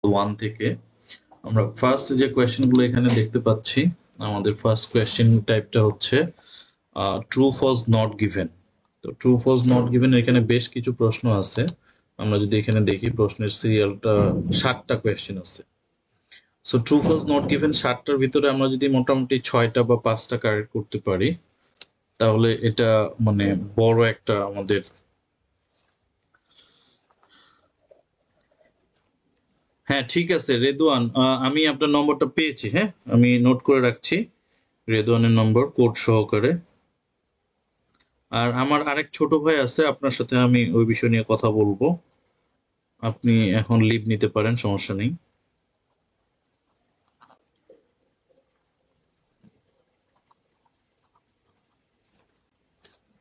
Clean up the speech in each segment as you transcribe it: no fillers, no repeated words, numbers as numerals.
One থেকে আমরা first যে কোয়েশ্চেনগুলো এখানে দেখতে পাচ্ছি, আমাদের ফার্স্ট কোয়েশ্চেন টাইপটা হচ্ছে ট্রু ফলস নট গিভেন। তো ট্রু ফলস নট গিভেন এখানে বেশ কিছু প্রশ্ন আছে। আমরা যদি এখানে দেখি প্রশ্নের সিরিয়ালটা 7টা কোয়েশ্চেন আছে। So true false not given 7টার ভিতরে আমরা যদি মোটামুটি 6টা বা 5টা কারেক্ট করতে পারি, তাহলে এটা মানে বড় একটা আমাদের হ্যাঁ ঠিক আছে রেদওয়ান, আমি আপনার নম্বরটা পেয়েছি। হ্যাঁ, আমি নোট করে রাখছি রেদওয়ানের নম্বর কোড সহকারে। আর আমার আরেক ছোট ভাই আছে, আপনার সাথে আমি ওই বিষয় নিয়ে কথা বলবো। আপনি এখন লিভ নিতে পারেন, সমস্যা নেই।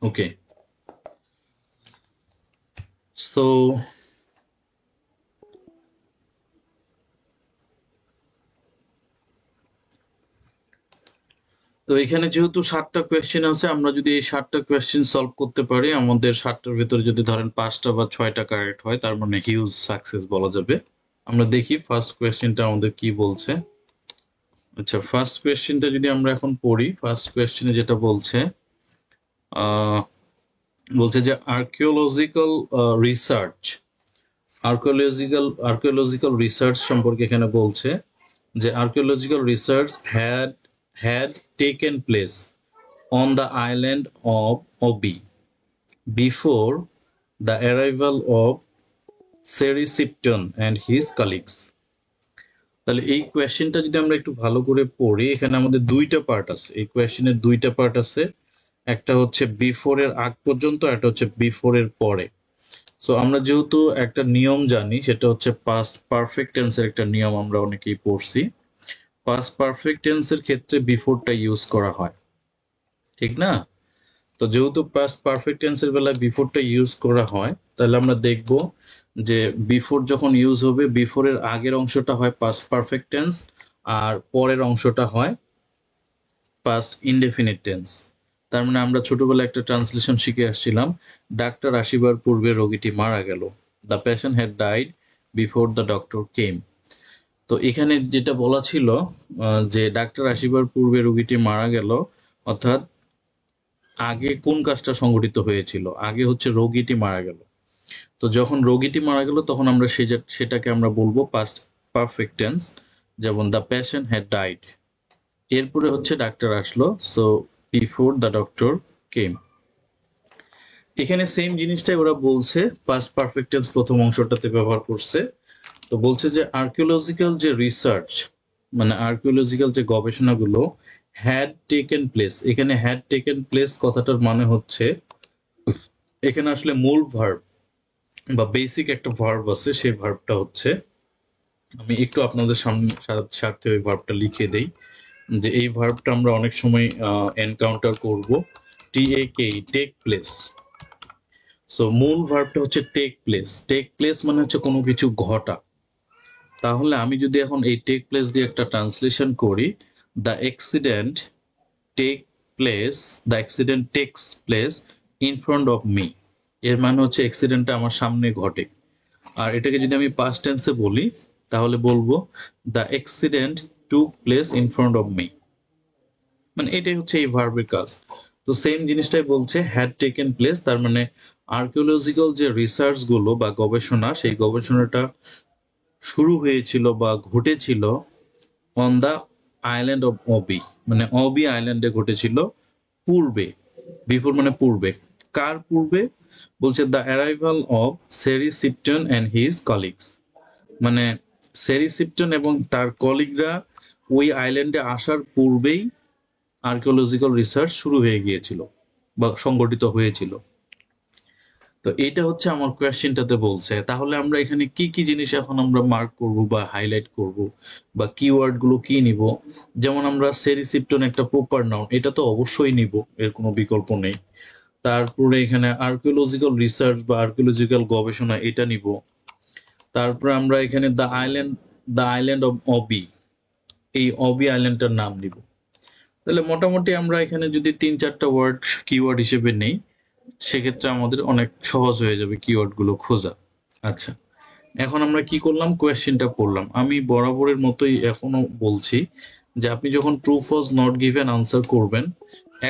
ওকে, সো তো এখানে যেহেতু 7টা কোয়েশ্চেন আছে, আমরা যদি এই 7টা কোয়েশ্চেন সলভ করতে পারি, আমাদের 7টার ভিতরে যদি ধরেন 5টা বা 6টা কারেক্ট হয়, তার মানে হিউজ সাকসেস বলা যাবে। আমরা দেখি ফার্স্ট কোয়েশ্চেনটা আমাদের কি বলছে। আচ্ছা, ফার্স্ট কোয়েশ্চেনটা যদি আমরা এখন পড়ি, ফার্স্ট কোয়েশ্চেনে যেটা বলছে বলছে যে আর্কিওলজিক্যাল রিসার্চ, আর্কিওলজিক্যাল রিসার্চ সম্পর্কে এখানে বলছে যে archaeological research had taken place on the island of Obi before the arrival of Serisipton and his colleagues. তাহলে এই কোয়েশ্চেনটা যদি আমরা একটু ভালো করে পড়ি, এখানে আমাদের দুইটা পার্ট আছে, এই কোয়েশ্চেনের দুইটা পার্ট আছে। একটা হচ্ছে বিফোর এর আগ পর্যন্ত, একটা হচ্ছে বিফোর এর পরে। সো আমরা যেহেতু একটা নিয়ম জানি, সেটা হচ্ছে পাস্ট পারফেক্ট টেন্সের একটা নিয়ম আমরা অনেকেই পড়ছি। পাস্ট পারফেক্ট টেন্সের ক্ষেত্রে বিফোরটা ইউজ করা হয়, ঠিক না? তো যেহেতু পাস্ট পারফেক্ট টেন্সের বেলায় বিফোরটা ইউজ করা হয়, তাহলে আমরা দেখব যে বিফোর যখন ইউজ হবে, বিফোর এর আগের অংশটা হয় পাস্ট পারফেক্ট টেন্স, আর পরের অংশটা হয় পাস্ট ইনডেফিনিট টেন্স। তার মানে আমরা ছোটবেলায় একটা ট্রান্সলেশন শিখে আসছিলাম, ডাক্তার আসিবার পূর্বে রোগীটি মারা গেল, the patient had died before the doctor came. তো এখানে যেটা বলা ছিল যে ডাক্তার আসিবার পূর্বে রোগীটি মারা গেল, অর্থাৎ আগে কোন কাজটা সংঘটিত হয়েছিল, আগে হচ্ছে রোগীটি মারা গেল। তো যখন রোগীটি মারা গেল, তখন আমরা সেটাকে আমরা বলবো পাস্ট পারফেক্ট টেন্স, যেমন দ্য পেশেন্ট হ্যাড ডাইড। এরপরে হচ্ছে ডাক্তার আসলো, so before the doctor came. এখানে সেম জিনিসটাই ওরা বলছে, পাস্ট পারফেক্ট টেন্স প্রথম অংশটাতে ব্যবহার করছে। তো বলছে যে আর্কিওলজিক্যাল যে রিসার্চ, মানে আর্কিওলজিক্যাল যে গবেষণাগুলো হ্যাড টেকেন প্লেস, এখানে হ্যাড টেকেন প্লেস কথাটার মানে হচ্ছে, এখানে আসলে মূল ভার্ব বা বেসিক একটা ভার্ব আছে, সেই ভার্বটা হচ্ছে, আমি একটু আপনাদের সামনে স্বার্থে ওই ভার্বটা লিখে দেই, যে এই ভার্বটা আমরা অনেক সময় এনকাউন্টার করব, টেক টেক প্লেস। সো মূল ভার্বটা হচ্ছে টেক প্লেস। টেক প্লেস মানে হচ্ছে কোনো কিছু ঘটা। তাহলে আমি যদি এখন এই টেক প্লেস দিয়ে একটা ট্রান্সলেশন করি, the accident take place, the accident takes place in front of me, এর মানে হচ্ছে অ্যাক্সিডেন্টটা আমার সামনে ঘটে। আর এটাকে যদি আমি পাস্ট টেন্সে বলি, তাহলে বলবো the accident took place in front of me, মানে এটাই হচ্ছে এই ভার্বের কাজ। তো সেম জিনিসটাই বলছে হ্যাড টেকেন প্লেস, তার মানে আর্কিওলজিক্যাল যে রিসার্চ গুলো বা গবেষণা, সেই গবেষণাটা শুরু হয়েছিল বা ঘটেছিল অন দ্য আইল্যান্ড অফ অবি, মানে অবি আইল্যান্ডে ঘটেছিল পূর্বে। বিফোর মানে পূর্বে। কার পূর্বে? বলছে the arrival of Ceri Shipton and his colleagues, মানে সেরিসিপটন এবং তার কলিগরা ওই আইল্যান্ডে আসার পূর্বেই আর্কিওলজিক্যাল রিসার্চ শুরু হয়ে গিয়েছিল বা সংগঠিত হয়েছিল। তো এইটা হচ্ছে আমার কোয়েশ্চেনটাতে বলছে। তাহলে আমরা এখানে কি কি জিনিস এখন আমরা মার্ক করব বা হাইলাইট করব, বা কিওয়ার্ড গুলো কি নিব? যেমন আমরা সেরিসিপটন একটা প্রপার নাউন, এটা তো অবশ্যই নিব, এর কোনো বিকল্প নেই। তারপরে এখানে আর্কিওলজিক্যাল রিসার্চ বা আর্কিওলজিক্যাল গবেষণা, এটা নিব। তারপরে আমরা এখানে দ্য আইল্যান্ড অফ অবি, এই অবি আইল্যান্ডটার নাম নিব। তাহলে মোটামুটি আমরা এখানে যদি 3-4টা ওয়ার্ড কিওয়ার্ড হিসেবে নেই, সেক্ষেত্রে আমাদের অনেক সহজ হয়ে যাবে কিওয়ার্ড গুলো খোঁজা। আচ্ছা, এখন আমরা কি করলাম, কোয়েশ্চেনটা পড়লাম। আমি বরাবরের মতোই এখনো বলছি যে আপনি যখন true false not given answer করবেন,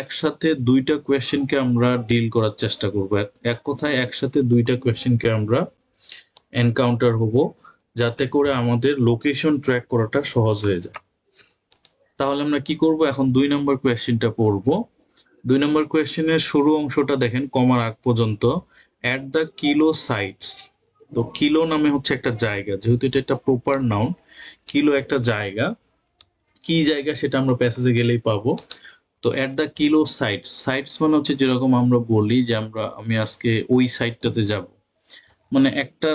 একসাথে দুইটা কোয়েশ্চেনকে আমরা ডিল করার চেষ্টা করব। এক কথায় একসাথে দুইটা কোয়েশ্চেনকে আমরা এনকাউন্টার হব, যাতে করে আমাদের লোকেশন ট্র্যাক করাটা সহজ হয়ে যায়। তাহলে আমরা কি করব, এখন 2 নম্বর কোয়েশ্চেনটা পড়ব। 2 নম্বর কোয়েশ্চেনের শুরু অংশটা দেখেন, কমার আগ পর্যন্ত অ্যাট দ্য কিলো সাইটস। তো কিলো নামে হচ্ছে একটা জায়গা, যেহেতু এটা একটা প্রপার নাউন, কিলো একটা জায়গা, কি জায়গা সেটা আমরা প্যাসেজে গেলেই পাবো। তো at the kilo sites, sites মানে হচ্ছে যেরকম আমরা বলি যে আমি আজকে ওই সাইটটাতে যাব, মানে একটা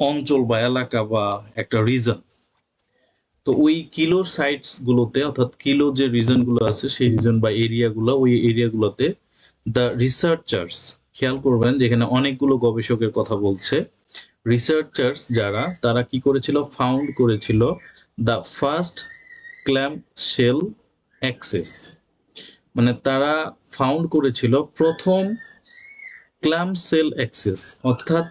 অঞ্চল বা এলাকা বা একটা রিজন। তো ওই কিলোর সাইটস গুলোতে, অর্থাৎ কিলো যে রিজন গুলো আছে সেই রিজন বা এরিয়া গুলো, ওই এরিয়া গুলোতে দ্য রিসার্চার্স, খেয়াল করবেন যেখানে অনেকগুলো গবেষকের কথা বলছে, রিসার্চার্স যারা, তারা কি করেছিল, ফাউন্ড করেছিল the first clam shell axes, মানে তারা ফাউন্ড করেছিল প্রথম ক্ল্যাম্প সেল অ্যাক্সেস, অর্থাৎ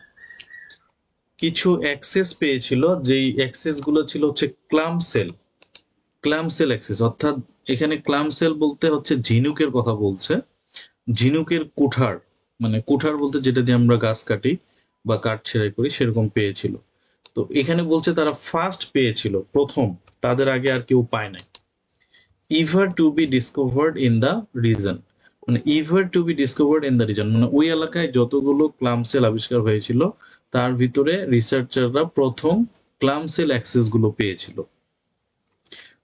কিছু অ্যাক্সেস পেয়েছিল, যেই অ্যাক্সেস গুলো ছিল হচ্ছে clam shell, clam shell axes. অর্থাৎ এখানে ক্ল্যাম্প সেল বলতে হচ্ছে ঝিনুকের কথা বলছে, ঝিনুকের কুঠার, মানে কুঠার বলতে যেটা দিয়ে আমরা গাছ কাটি বা কাঠ ছেড়াই করি, সেরকম পেয়েছিল। তো এখানে বলছে তারা ফার্স্ট পেয়েছিল, প্রথম, তাদের আগে আর কেউ পায় নাই। Ever to be discovered in the region, মানে ever to be discovered in the region, মানে ওই এলাকায় যতগুলো ক্ল্যাম্প সেল আবিষ্কার হয়েছিল তার ভিতরে রিসার্চাররা প্রথম ক্ল্যাম্প সেল অ্যাক্সেস গুলো পেয়েছিল।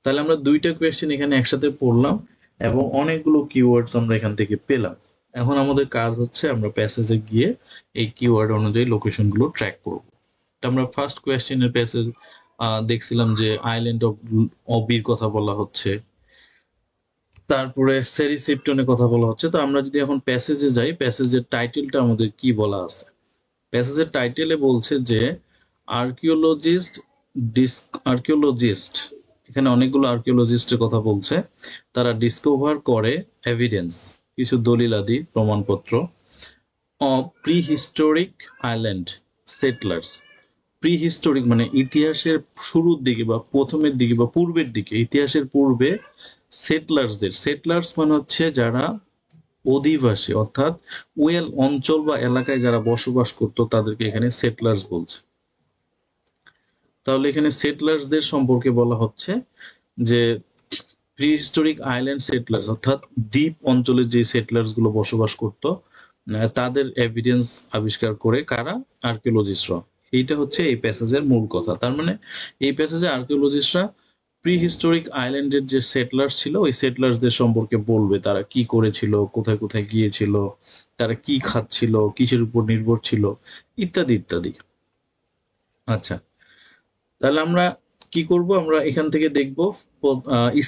তাহলে আমরা দুইটা কোয়েশ্চেন এখানে একসাথে পড়লাম এবং অনেকগুলো কিওয়ার্ডস আমরা এখান থেকে পেলাম। এখন আমাদের কাজ হচ্ছে আমরা প্যাসেজে গিয়ে এই কিওয়ার্ড অনুযায়ী লোকেশন গুলো ট্র্যাক করব। আমরা ফার্স্ট কোয়েশ্চেনের প্যাসেজ দেখছিলাম যে আইল্যান্ড অফ অবির কথা বলা হচ্ছে, তারপরে সেরিসিপটনের কথা বলা হচ্ছে। তো আমরা যদি এখন প্যাসেজে যাই, প্যাসেজের টাইটেলটা আমাদের কি বলা আছে, প্যাসেজের টাইটেলে বলছে যে আর্কিওলজিস্ট আর্কিওলজিস্ট, এখানে অনেকগুলো আর্কিওলজিস্টের কথা বলছে, তারা ডিসকভার করে এভিডেন্স, কিছু দলিলাদি প্রমাণপত্র, অফ প্রিহিস্টোরিক আইল্যান্ড সেটলার্স। প্রিহিস্টোরিক মানে ইতিহাসের শুরুর দিকে বা প্রথমের দিকে বা পূর্বের দিকে, ইতিহাসের পূর্বে সেটলার্সদের, সেটলার্স মানে হচ্ছে যারা অধিবাসী, অর্থাৎ ওই অঞ্চল বা এলাকায় যারা বসবাস করতো তাদেরকে এখানে সেটলার্স বলছে। তাহলে এখানে সেটলার্সদের সম্পর্কে বলা হচ্ছে যে প্রিহিস্টোরিক আইল্যান্ড সেটলার্স, অর্থাৎ দ্বীপ অঞ্চলের যে সেটলার্স গুলো বসবাস করত, তাদের এভিডেন্স আবিষ্কার করে কারা, আর্কিওলজিস্টরা। এইটা হচ্ছে এই প্যাসেজের মূল কথা। তার মানে এই প্যাসেজে আর্কিওলজিস্টরা প্রিহিস্টোরিক আইল্যান্ডের যে সেটলার্স ছিল ওই সেটলার্সদের সম্পর্কে বলবে, তারা কি করেছিল, কোথায় কোথায় গিয়েছিল, তারা কি খাচ্ছিল, কিসের উপর নির্ভর ছিল, ইত্যাদি ইত্যাদি। আচ্ছা, তাহলে আমরা কি করব, আমরা এখান থেকে দেখব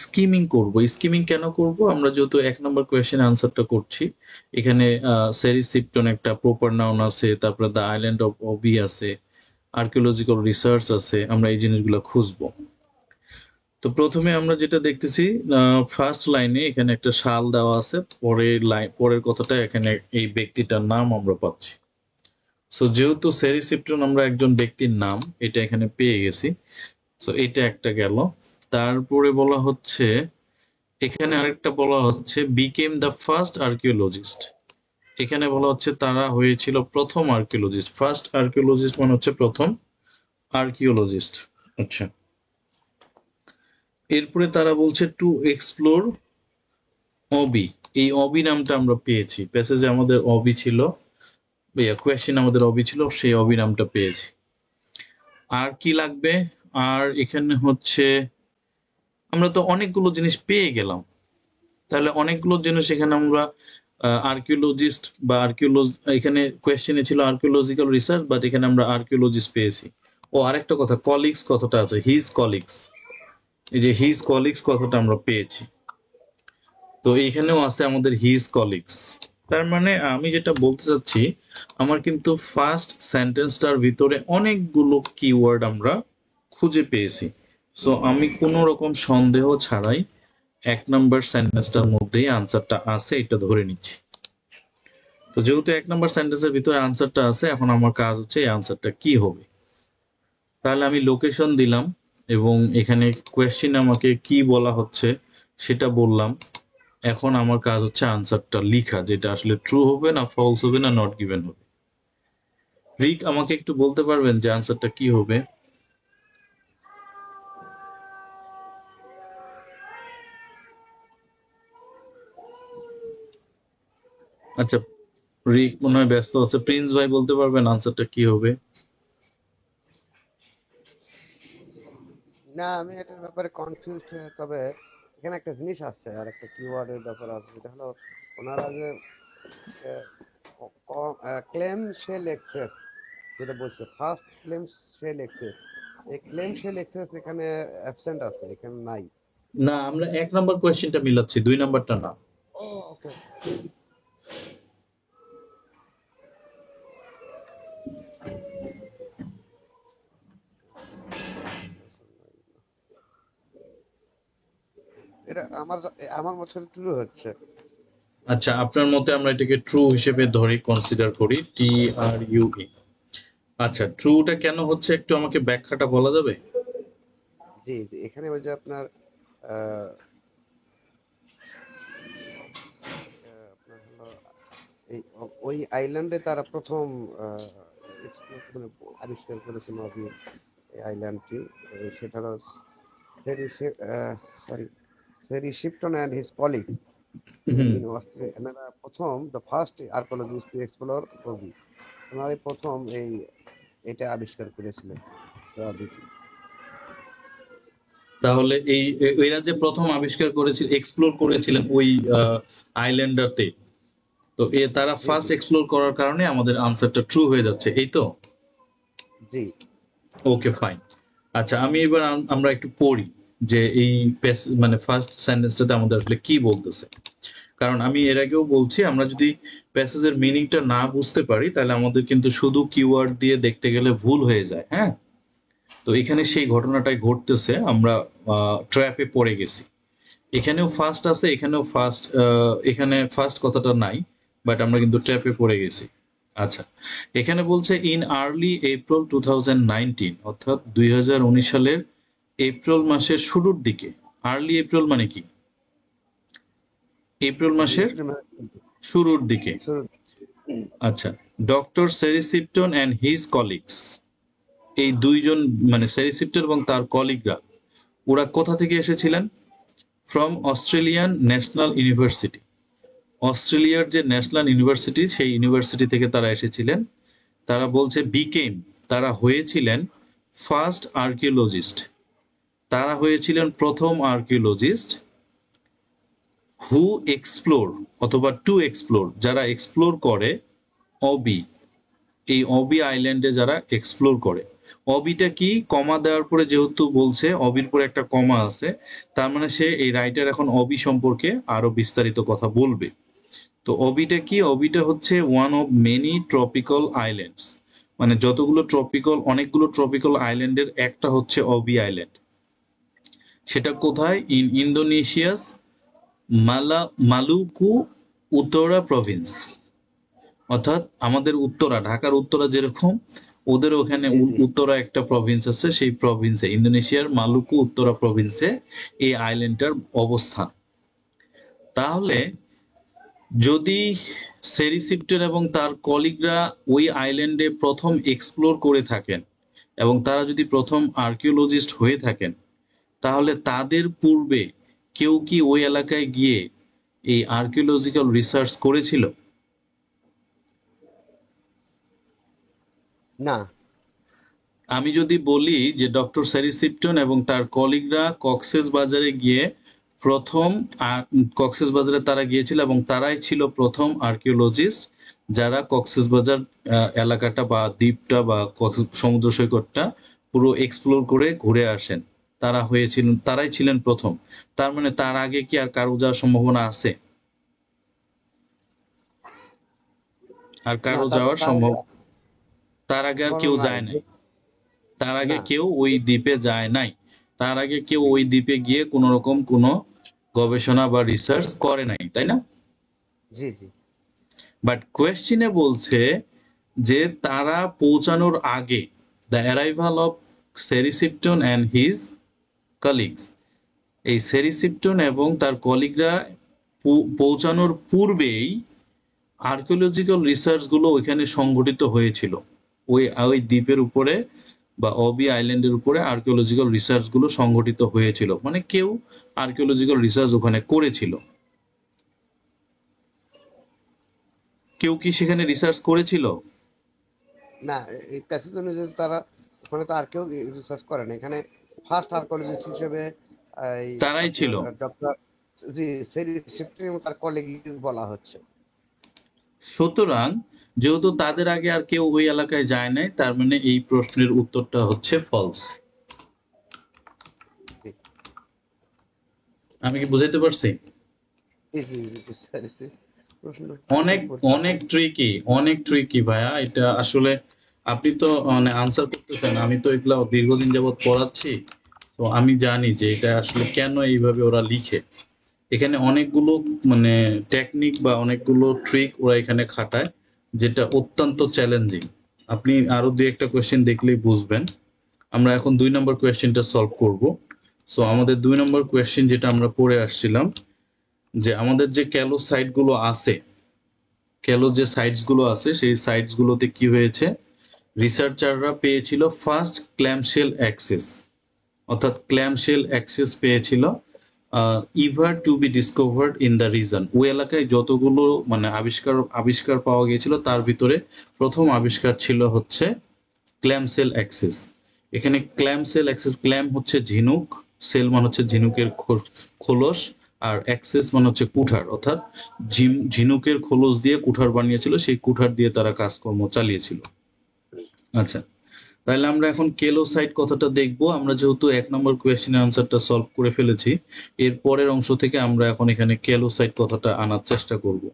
স্কিমিং করব। স্কিমিং কেন করব, আমরা যেহেতু 1 নম্বর কোয়েশ্চেন আনসারটা করছি, এখানে সেরিসিপটন একটা প্রপার নাউন আছে, তারপরে দ্য আইল্যান্ড অফ অবি আছে, আর্কিওলজিক্যাল রিসার্চ আছে, আমরা এই জিনিসগুলো খুঁজবো। তো প্রথমে আমরা যেটা দেখতেছি, ফার্স্ট লাইনে এখানে একটা শাল দেওয়া আছে, পরের কথাটা এখানে এই ব্যক্তিটার নাম আমরা পাচ্ছি। সো যেহেতু সেরিসিপটন আমরা একজন ব্যক্তির নাম, এটা এখানে পেয়ে গেছি, সো এটা একটা গেল। তারপরে বলা হচ্ছে, এখানে আরেকটা বলা হচ্ছে বিকেম দ্য ফার্স্ট আর্কিওলজিস্ট, এখানে বলা হচ্ছে তারা হয়েছিল প্রথম আর্কিওলজিস্ট। ফার্স্ট আর্কিওলজিস্ট মানে হচ্ছে প্রথম আর্কিওলজিস্ট। আচ্ছা, এরপরে তারা বলছে টু এক্সপ্লোর অবি, এই অবি নামটা আমরা পেয়েছি প্যাসেজে, আমাদের অবি ছিল, কোয়েশ্চেন আমাদের অবি ছিল, সেই অবি নামটা পেয়েছি। আর কি লাগবে, আর এখানে হচ্ছে আমরা তো অনেকগুলো জিনিস পেয়ে গেলাম, তাহলে অনেকগুলো জিনিস এখানে আমরা আর্কিওলজিস্ট বা এখানে কোয়েশ্চেনে ছিল আর্কিওলজিক্যাল রিসার্চ, বাট এখানে আমরা আর্কিওলজিস্ট পেয়েছি। ও আরেকটা কথা, কলিগস কথাটা আছে, হিজ কলিগস, এই যে হিজ কলিগস কথাটা আমরা পেয়েছি, তো এখানেও আছে আমাদের হিজ কলিগস। তার মানে আমি যেটা বলতে চাচ্ছি, আমার কিন্তু ফার্স্ট সেন্টেন্সটার ভিতরে অনেকগুলো কিওয়ার্ড আমরা খুঁজে পেয়েছি। সো আমি কোনো রকম সন্দেহ ছাড়াই 1 নম্বর সেন্টেন্সটার মধ্যেই আনসারটা আছে এটা ধরে নিচ্ছি। তো যেহেতু 1 নম্বর সেন্টেন্সের ভিতরে আনসারটা আছে, এখন আমার কাজ হচ্ছে এই আনসারটা কি হবে। তাহলে আমি লোকেশন দিলাম এবং এখানে কোয়েশ্চেন আমাকে কি বলা হচ্ছে সেটা বললাম। এখন আমার কাজ হচ্ছে আনসারটা লিখা, যেটা আসলে ট্রু হবে না ফলস হবে না নট গিভেন হবে। রিক আমাকে একটু বলতে পারবেন যে আনসারটা কি হবে? আচ্ছা, রিক মনে হয় ব্যস্ত আছে। প্রিন্স ভাই বলতে পারবেন আনসারটা কি হবে? না, আমি এটার ব্যাপারে কনফিউজড, তবে এখানে একটা জিনিস আছে আর একটা কিওয়ার্ডের ব্যাপার আছে, যেটা হলো ওনারা যে ক্লেম শেল এক্সেস যেটা বলছে, ফার্স্ট ক্লেম শেল এক্সেস, এই ক্লেম শেল এক্সেস এখানে অ্যাবসেন্ট আছে, এখানে নাই। না, আমরা 1 নম্বর কোয়েশ্চেনটা মিলাচ্ছি, 2 নম্বরটা না। ও, ওকে। এটা আমার আমার মতে ট্রু হচ্ছে। আচ্ছা, আপনার মতে আমরা এটাকে ট্রু হিসেবে ধরি, কনসিডার করি, TRUE। আচ্ছা, ট্রুটা কেন হচ্ছে একটু আমাকে ব্যাখ্যাটা বলা যাবে? জি, জি, এখানে ওই যে আপনার আহ, আপনার হলো এই ওই আইল্যান্ডে তারা প্রথম এক্সপ্লোর মানে আবিষ্কার করেছিল নবী, এই আইল্যান্ডটি। সেটা হলো Ceri sorry Ceri Shipton and his colleague hmm. In Australia, এনারা প্রথম the first archaeologist to explore Obi, ওনারাই প্রথম এটা আবিষ্কার করেছিলেন নবীটি। তাহলে এরা যে প্রথম আবিষ্কার করেছিল, এক্সপ্লোর করেছিলেন ওই আইল্যান্ডারতে, তো তারা জি, জি, ফার্স্ট এক্সপ্লোর করার কারণে আমাদের আনসারটা ট্রু হয়ে যাচ্ছে, এই তো? জি। ওকে, ফাইন। আচ্ছা, আমি এবার আমরা একটু পড়ি যে এই মানে ফার্স্ট সেন্টেন্সটাতে আমাদের আসলে কি বলতেছে। কারণ আমি এর আগেও বলছি, আমরা যদি প্যাসেজের মিনিংটা না বুঝতে পারি তাহলে আমাদের কিন্তু শুধু কিওয়ার্ড দিয়ে দেখতে গেলে ভুল হয়ে যায়। হ্যাঁ, তো এখানে সেই ঘটনাটাই ঘটতেছে, আমরা ট্র্যাপে পড়ে গেছি। এখানেও ফার্স্ট আছে, এখানেও ফার্স্ট, এখানে ফার্স্ট কথাটা নাই, বাট আমরা কিন্তু ট্র্যাপে পড়ে গেছি। আচ্ছা, এখানে বলছে ইন আর্লি এপ্রিল 2019, অর্থাৎ 2019 সালের এপ্রিল মাসের শুরুর দিকে। আর্লি এপ্রিল মানে কি? এপ্রিল মাসের শুরুর দিকে। আচ্ছা, ডক্টর সেরিসিপ্টন অ্যান্ড হিজ কলিগস, এই দুইজন মানে সেরিসিপ্টন এবং তার কলিগরা, ওরা কোথা থেকে এসেছিলেন? ফ্রম অস্ট্রেলিয়ান ন্যাশনাল ইউনিভার্সিটি, অস্ট্রেলিয়ার যে ন্যাশনাল ইউনিভার্সিটি সেই ইউনিভার্সিটি থেকে তারা এসেছিলেন। তারা বলছে বিকেম, তারা হয়েছিলেন ফার্স্ট আর্কিওলজিস্ট, তারা হয়েছিলেন প্রথম আর্কিওলজিস্ট, হু এক্সপ্লোর অথবা টু এক্সপ্লোর, যারা এক্সপ্লোর করে অবি, এই অবি আইল্যান্ডে যারা এক্সপ্লোর করে। অবিটা কি? কমা দেওয়ার পরে যেহেতু বলছে অবির পরে একটা কমা আছে, তার মানে সে এই রাইটার এখন অবি সম্পর্কে আরো বিস্তারিত কথা বলবে। তো অবিটা কি? অবিটা হচ্ছে one of many tropical islands, মানে যতগুলো ট্রপিক্যাল, অনেকগুলো ট্রপিক্যাল আইল্যান্ডের একটা হচ্ছে অবি আইল্যান্ড। সেটা কোথায়? ইন ইন্দোনেশিয়াস মালুকু উত্তরা প্রভিন্স, অর্থাৎ আমাদের উত্তরা, ঢাকার উত্তরা যেরকম, ওদের ওখানে জি, জি। উত্তরা একটা প্রভিন্স আছে, সেই প্রভিন্সে, ইন্দোনেশিয়ার মালুকু উত্তরা প্রভিন্সে এই আইল্যান্ডটার অবস্থান। তাহলে যদি সেরিসিপ্টন এবং তার কলিগরা ওই আইল্যান্ডে প্রথম এক্সপ্লোর করে থাকেন এবং তারা যদি প্রথম আর্কিওলজিস্ট হয়ে থাকেন, তাহলে তাদের পূর্বে কেউ কি ওই এলাকায় গিয়ে এই আর্কিওলজিক্যাল রিসার্চ করেছিল? না। আমি যদি বলি যে ডক্টর সেরিসিপ্টন এবং তার কলিগরা কক্সেস বাজারে গিয়ে প্রথম, কক্সেস বাজারে তারা গিয়েছিল এবং তারাই ছিল প্রথম আর্কিওলজিস্ট যারা কক্সেস বাজার এলাকাটা বা দ্বীপটা বা সমুদ্র সৈকতটা পুরো এক্সপ্লোর করে ঘুরে আসেন, তারা হয়েছিলেন, তারাই ছিলেন প্রথম। তার মানে তার আগে কি আর কারো যাওয়ার সম্ভাবনা আছে? আর না, কারো তার যাওয়ার তার সম্ভব, আগে তার আগে আর সম্ভাবনা কেউ নাই যায় নাই। যে। তার আগে না। কেউ ওই দ্বীপে যায় নাই, তার আগে কেউ জি, ওই দ্বীপে গিয়ে কোন রকম কোনো গবেষণা বা রিসার্চ করে নাই, তাই না? জি, জি। বাট কোয়েশ্চেনে বলছে যে তারা পৌঁছানোর আগে, the arrival of Ceri Shipton and his colleagues. এই সেরিসিপটন এবং তার কলিগরা পৌঁছানোর পূর্বেই আর্কিওলজিক্যাল রিসার্চ গুলো ওইখানে সংগঠিত হয়েছিল। ওই ওই দ্বীপের উপরে বা অবি আইল্যান্ডের উপরে আর্কিওলজিক্যাল রিসার্চ গুলো সংগঠিত হয়েছিল, মানে কেউ আর্কিওলজিক্যাল রিসার্চ ওখানে করেছিল। কেউ কি সেখানে রিসার্চ করেছিল? না, এই প্যাসেজ অনুযায়ী তারা ওখানে তো আর কেউ রিসার্চ করে না। এখানে ফার্স্ট আর্কিওলজিস্ট হিসেবে এই তারাই ছিল। আপনার ডক্টর জি সেরিসিপটন এবং তার কলিগ বলা হচ্ছে। সুতরাং যেহেতু তাদের আগে আর কেউ ওই এলাকায় যায় নাই, তার মানে এই প্রশ্নের উত্তরটা হচ্ছে ফলস। জি আমি কি বুঝাইতে পারছি? জি জি জি, বুঝতে পেরেছি। প্রশ্ন অনেক অনেক ট্রিকি, অনেক ট্রিকি ভাইয়া এটা আসলে। আপনি তো মানে আনসার করতেছেন, আমি তো এগুলা দীর্ঘদিন যাবত পড়াচ্ছি, তো আমি জানি যে এটা আসলে কেন এইভাবে ওরা লিখে। এখানে অনেকগুলো মানে টেকনিক বা অনেকগুলো ট্রিক ওরা এখানে খাটায়, যেটা অত্যন্ত চ্যালেঞ্জিং। আপনি আরো দুই একটা কোয়েশ্চেন দেখলেই বুঝবেন। আমরা এখন 2 নম্বর কোয়েশ্চেনটা সলভ করব। সো আমাদের 2 নম্বর কোয়েশ্চেন যেটা আমরা পড়ে আসছিলাম, যে আমাদের যে ক্যালো সাইট গুলো আছে, ক্যালো যে সাইটস গুলো আছে সেই সাইটস গুলোতে কি হয়েছে, রিসার্চাররা পেয়েছিল ফার্স্ট ক্ল্যামশেল অ্যাক্সেস, অর্থাৎ ক্ল্যামশেল অ্যাক্সেস পেয়েছিল ever to be discovered in the region. ওই এলাকায় যতগুলো মানে আবিষ্কার পাওয়া গিয়েছিল তার ভিতরে প্রথম আবিষ্কার ছিল হচ্ছে ক্ল্যামশেল অ্যাক্সেস। এখানে ক্ল্যামশেল অ্যাক্সেস, ক্ল্যাম হচ্ছে ঝিনুক, সেল মানে হচ্ছে ঝিনুকের খোলস, আর অ্যাক্সেস মানে হচ্ছে কুঠার, অর্থাৎ ঝিনুকের খোলস দিয়ে কুঠার বানিয়েছিল, সেই কুঠার দিয়ে তারা কাজকর্ম চালিয়েছিল। আচ্ছা, তাহলে আমরা এখন কেলোসাইট কথাটা দেখবো। আমরা যেহেতু 1 নম্বর কোয়েশ্চেনের আনসারটা সলভ করে ফেলেছি, এর পরের অংশ থেকে আমরা এখন এখানে কেলোসাইট কথাটা আনার চেষ্টা করব।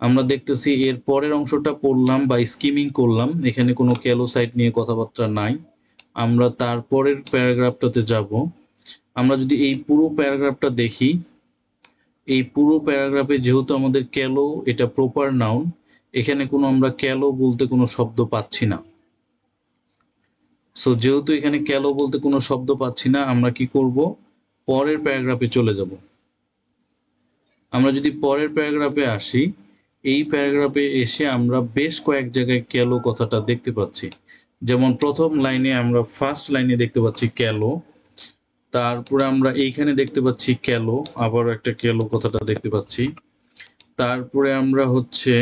আমরা দেখতেছি এর পরের অংশটা পড়লাম বা স্কিমিং করলাম, এখানে কোনো কেলোসাইট নিয়ে কথাবার্তা নাই। আমরা তারপরের প্যারাগ্রাফটাতে যাব। আমরা যদি এই পুরো প্যারাগ্রাফটা দেখি, এই পুরো প্যারাগ্রাফে যেহেতু আমাদের ক্যালো এটা প্রপার নাউন, এখানে কোনো আমরা ক্যালো বলতে কোনো শব্দ পাচ্ছি না। সো যেহেতু এখানে ক্যালো বলতে কোনো শব্দ পাচ্ছি না, আমরা কি করব, পরের প্যারাগ্রাফে চলে যাব। আমরা যদি পরের প্যারাগ্রাফে আসি, এই প্যারাগ্রাফে এসে আমরা বেশ কয়েক জায়গায় ক্যালো কথাটা দেখতে পাচ্ছি। যেমন প্রথম লাইনে আমরা ফার্স্ট লাইনে দেখতে পাচ্ছি ক্যালো, তারপরে আমরা এইখানে দেখতে পাচ্ছি ক্যালো, আবার একটা ক্যালো কথাটা দেখতে পাচ্ছি। তারপরে আমরা হচ্ছে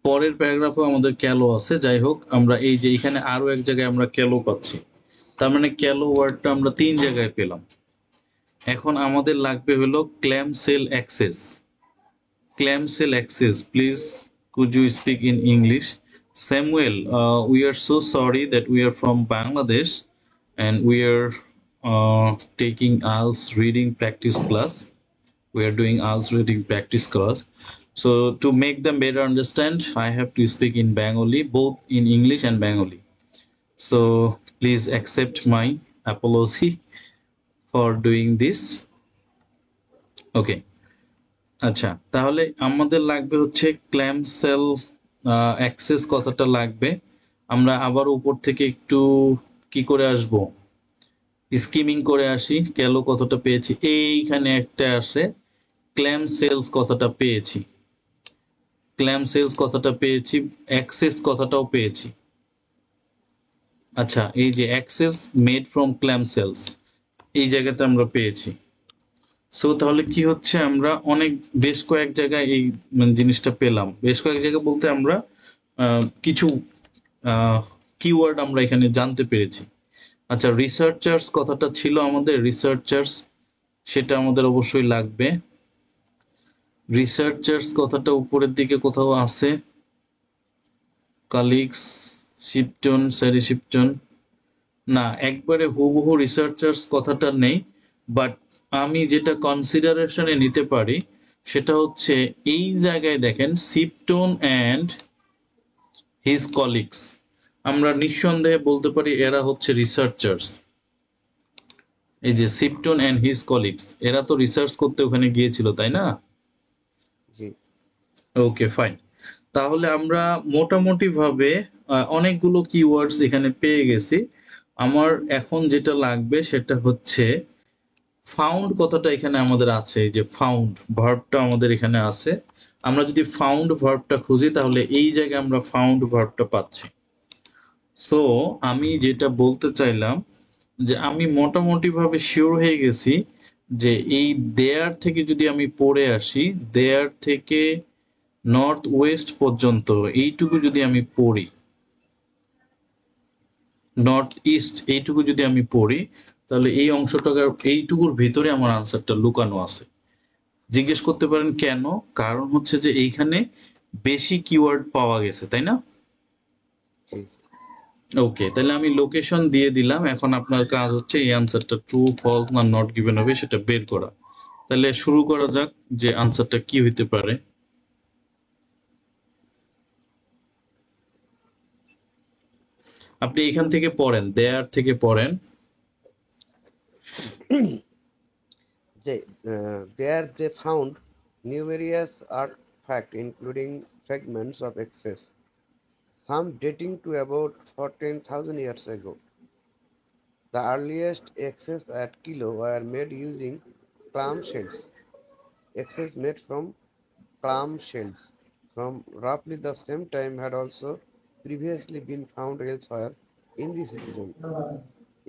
পরের প্যারাগ্রাফেও আমাদের ক্যালো আছে। যাই হোক, আমরা এই যে এখানে আরো এক জায়গায় আমরা ক্যালো পাচ্ছি, তার মানে ক্যালো ওয়ার্ডটা আমরা 3 জায়গায় পেলাম। এখন আমাদের লাগবে হলো clamshell access. Clamshell access, please could you speak in English? Samuel, we are so sorry that we are from Bangladesh and we are taking IELTS reading practice class. We are doing IELTS reading practice class. So to make them better understand, I have to speak in Bengali, both in English and Bengali. So please accept my apology for doing this. Okay. আচ্ছা, তাহলে আমাদের লাগবে হচ্ছে clamshell access কথাটা লাগবে। আমরা আবার উপর থেকে একটু কি করে আসব, স্কিমিং করে আসি। ক্যালো কথাটা পেয়েছি, এইখানে একটা আসে ক্ল্যামশেলস কথাটা পেয়েছি, ক্ল্যামশেলস কথাটা পেয়েছি, অ্যাক্সেস কথাটাও পেয়েছি। আচ্ছা, এই যে অ্যাক্সেস মেড ফ্রম ক্ল্যামশেলস, এই জায়গাতে আমরা পেয়েছি। সো তাহলে কি হচ্ছে, আমরা অনেক বেশ কয়েক জায়গায় এই জিনিসটা পেলাম। বেশ কয়েক জায়গায় বলতে আমরা কিছু কিওয়ার্ড আমরা এখানে জানতে পেরেছি। আচ্ছা, রিসার্চার্স কথাটা ছিল আমাদের, রিসার্চার্স সেটা আমাদের অবশ্যই লাগবে। রিসার্চার্স কথাটা উপরের দিকে কোথাও আছে, কলিগস, শিপটন, সেরিশিপটন, না একবারে হুবহু রিসার্চার্স কথাটা নেই, বাট আমি যেটা কনসিডারেশনে নিতে পারি সেটা হচ্ছে এই জায়গায় দেখেন শিপটন অ্যান্ড হিজ কলিগস, আমরা নিঃসন্দেহে বলতে পারি এরা হচ্ছে রিসার্চার্স। এই যে শিপটন অ্যান্ড হিজ কলিগস, এরা তো রিসার্চ করতে ওখানে গিয়েছিল, তাই না? জি ওকে ফাইন। তাহলে আমরা মোটামুটি ভাবে অনেকগুলো কিওয়ার্ডস এখানে পেয়ে গেছি। আমার এখন যেটা লাগবে সেটা হচ্ছে ফাউন্ড কথাটা এখানে আমাদের আছে, এই যে ফাউন্ড ভার্বটা আমাদের এখানে আছে। আমরা যদি ফাউন্ড ভার্বটা খুঁজি তাহলে এই জায়গায় আমরা ফাউন্ড ভার্বটা পাচ্ছি। সো আমি যেটা বলতে চাইলাম যে আমি মোটামুটি ভাবে শিওর হয়ে গেছি যে এই দেয়ার থেকে যদি আমি পড়ে আসি, দেয়ার থেকে নর্থ ওয়েস্ট পর্যন্ত এইটুকু যদি আমি পড়ি, নর্থ ইস্ট এইটুকু যদি আমি পড়ি, তাহলে এই অংশটার এইটুকুর ভিতরে আমার আনসারটা লুকানো আছে। জিজ্ঞেস করতে পারেন কেন? কারণ হচ্ছে যে এইখানে বেশি কিওয়ার্ড পাওয়া গেছে, তাই না? জি। ওকে, তাহলে আমি লোকেশন দিয়ে দিলাম। এখন আপনার কাজ হচ্ছে এই আনসারটা ট্রু, ফলস না নট গিভেন হবে সেটা বের করা। তাহলে শুরু করা যাক যে আনসারটা কি হইতে পারে। আপনি এখান থেকে পড়েন, দেয়ার থেকে পড়েন। There they found numerous artifacts, including fragments of axes, some dating to about 14,000 years ago. The earliest axes at Kilo were made using clam shells. Axes made from clam shells from roughly the same time had also previously been found elsewhere in this region,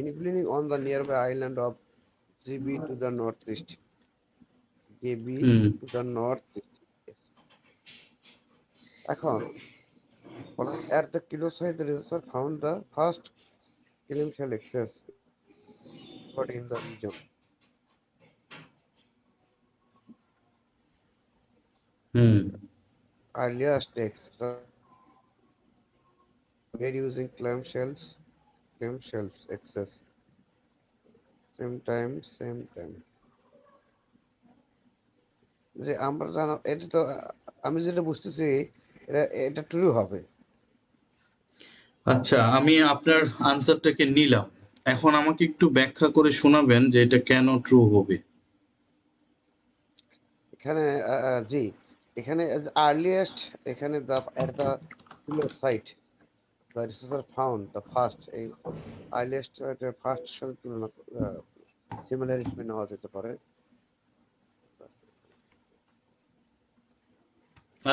including on the nearby island of GB to the northeast. GB hmm, to the northeast. এখন at the Kilo site, the researcher found the first clam shell axes in the region. Hmm. Earliest texts made using clam shells axes. Same time. যে আমরা জানা এটা তো আমি যেটা বুঝতেছি এটা ট্রু হবে। আচ্ছা, আমি আপনার আনসারটাকে নিলাম। এখন আমাকে একটু ব্যাখ্যা করে শোনাবেন যে এটা কেন ট্রু হবে। এখানে জি, এখানে আর্লিয়েস্ট, এখানে at the site the researcher found the first এই আর্লিয়েস্ট ফার্স্ট সাথে তুলনা সিমিলারিটি নেওয়া যেতে পারে।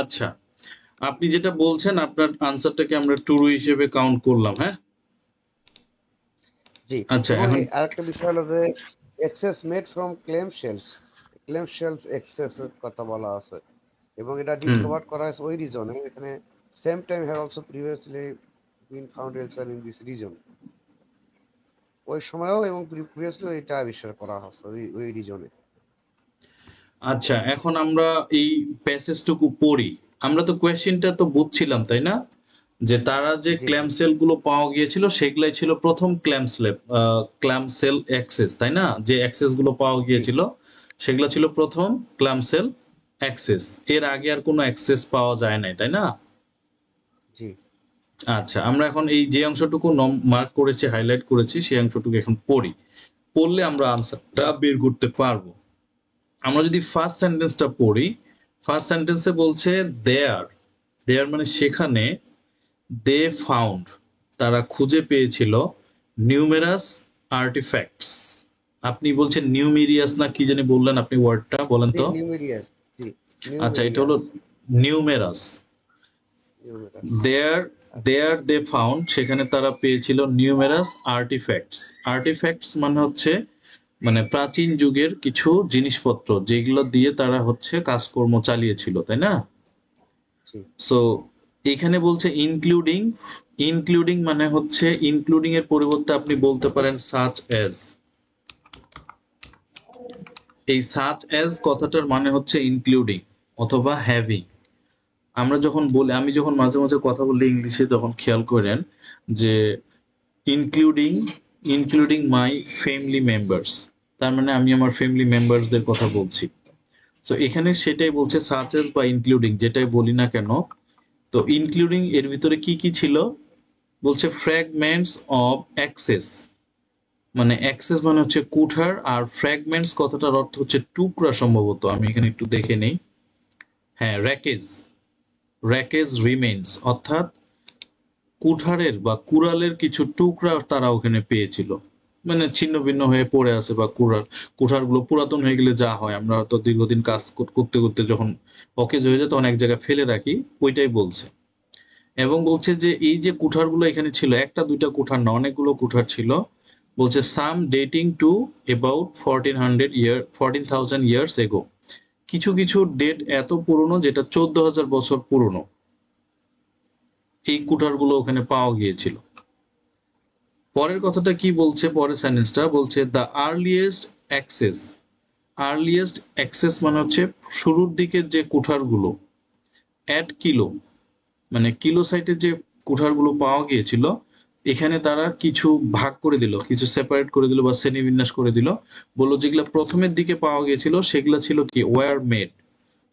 আচ্ছা, আপনি যেটা বলছেন আপনার আনসারটাকে আমরা ট্রু হিসেবে কাউন্ট করলাম, হ্যাঁ? জি, আচ্ছা, এবং এখন আরেকটা বিষয় হলো যে axes made from clam shells axes এর কথা বলা আছে, এবং এটা ডিসকভার করা হয়েছে ওই রিজনে। এখানে same time had also previously been found elsewhere in this reason. ওই সময়ও এবং প্রিভিয়াসলি এটা আবিষ্কার করা হয়েছে ওই রিজনে। আচ্ছা, এখন আমরা এই প্যাসেজটুকু পড়ি। আমরা তো কোয়েশ্চেনটা তো বুঝছিলাম, তাই না? যে তারা যে জি ক্ল্যাম জি সেল গুলো পাওয়া গিয়েছিল সেগুলাই ছিল প্রথম ক্ল্যাম সেল অ্যাক্সেস, তাই না? যে অ্যাক্সেস গুলো পাওয়া জি গিয়েছিল সেগুলো ছিল প্রথম ক্ল্যাম সেল অ্যাক্সেস। এর আগে আর কোনো অ্যাক্সেস পাওয়া যায় নাই, তাই না? জি আচ্ছা, আমরা এখন এই যে অংশটুকু মার্ক করেছি, হাইলাইট করেছি, সেই অংশটুকু এখন পড়ি। পড়লে আমরা আনসারটা বের করতে পারবো। আমরা যদি ফার্স্ট সেন্টেন্সটা পড়ি, ফার্স্ট সেন্টেন্সে বলছে দেয়ার, দেয়ার মানে সেখানে, দে ফাউন্ড তারা খুঁজে পেয়েছিল, নিউমেরাস আর্টিফ্যাক্টস। আপনি বলছেন নিউমেরিয়াস না কি জানি বললেন, আপনি ওয়ার্ডটা বলেন জি তো। নিউমেরিয়াস। জি আচ্ছা, এটা হলো numerous. Numerous. Numerous. There, there they found সেখানে তারা পেয়েছিল নিউমেরাস আর্টিফ্যাক্টস। আর্টিফ্যাক্টস মানে হচ্ছে মানে প্রাচীন যুগের কিছু জিনিসপত্র যেগুলো দিয়ে তারা হচ্ছে কাজকর্ম চালিয়েছিল, তাই না? জি সো এখানে বলছে ইনক্লুডিং, ইনক্লুডিং মানে হচ্ছে ইনক্লুডিং এর পরিবর্তে আপনি বলতে পারেন সাচ অ্যাজ। এই সাচ অ্যাজ কথাটার মানে হচ্ছে ইনক্লুডিং অথবা হ্যাভিং। আমরা যখন বলি, আমি যখন মাঝে মাঝে কথা বলি ইংলিশে, তখন খেয়াল করেন যে including, including my family members, তার মানে আমি আমার ফ্যামিলি মেম্বার্সদের কথা বলছি। তো এখানে সেটাই বলছে সাচ অ্যাজ বা ইনক্লুডিং যেটাই বলি না কেন। তো ইনক্লুডিং এর ভিতরে কি কি ছিল বলছে, ফ্র্যাগমেন্টস অফ অ্যাক্সেস, মানে অ্যাক্সেস মানে হচ্ছে কুঠার, আর ফ্র্যাগমেন্টস কথাটার অর্থ হচ্ছে টুকরা সম্ভবত, আমি এখানে একটু দেখে নেই। হ্যাঁ, র্যাকেজ, wreckage remains, অর্থাৎ কুঠারের বা কুড়ালের কিছু টুকরা তারা ওখানে পেয়েছিল, মানে ছিন্ন ভিন্ন হয়ে পড়ে আছে, বা কুঠারগুলো পুরাতন হয়ে গেলে যা হয়, আমরা তো দীর্ঘদিন কাজ করতে করতে যখন অকেজ হয়ে যায় তখন এক জায়গায় ফেলে রাখি, ওইটাই বলছে। এবং বলছে যে এই যে কুঠারগুলো এখানে ছিল, একটা দুইটা কুঠার না, অনেকগুলো কুঠার ছিল। বলছে some dating to about 14,000 years ago, কিছু কিছু ডেট এত পুরনো যেটা 14,000 বছর পুরনো এই কুঠারগুলো ওখানে পাওয়া গিয়েছিল। পরের কথাটা কি বলছে, পরের সেন্টেন্সটা বলছে দ্য আর্লিয়েস্ট অ্যাক্সেস মানে হচ্ছে শুরুর দিকের যে কুঠারগুলো, অ্যাট কিলো মানে কিলো সাইটে যে কুঠারগুলো পাওয়া গিয়েছিল, এখানে তারা কিছু ভাগ করে দিল, কিছু সেপারেট করে দিল বা শ্রেণীবিন্যাস করে দিল। বললো যেগুলা প্রথমের দিকে পাওয়া গিয়েছিল সেগুলা ছিল কি ওয়ার মেড,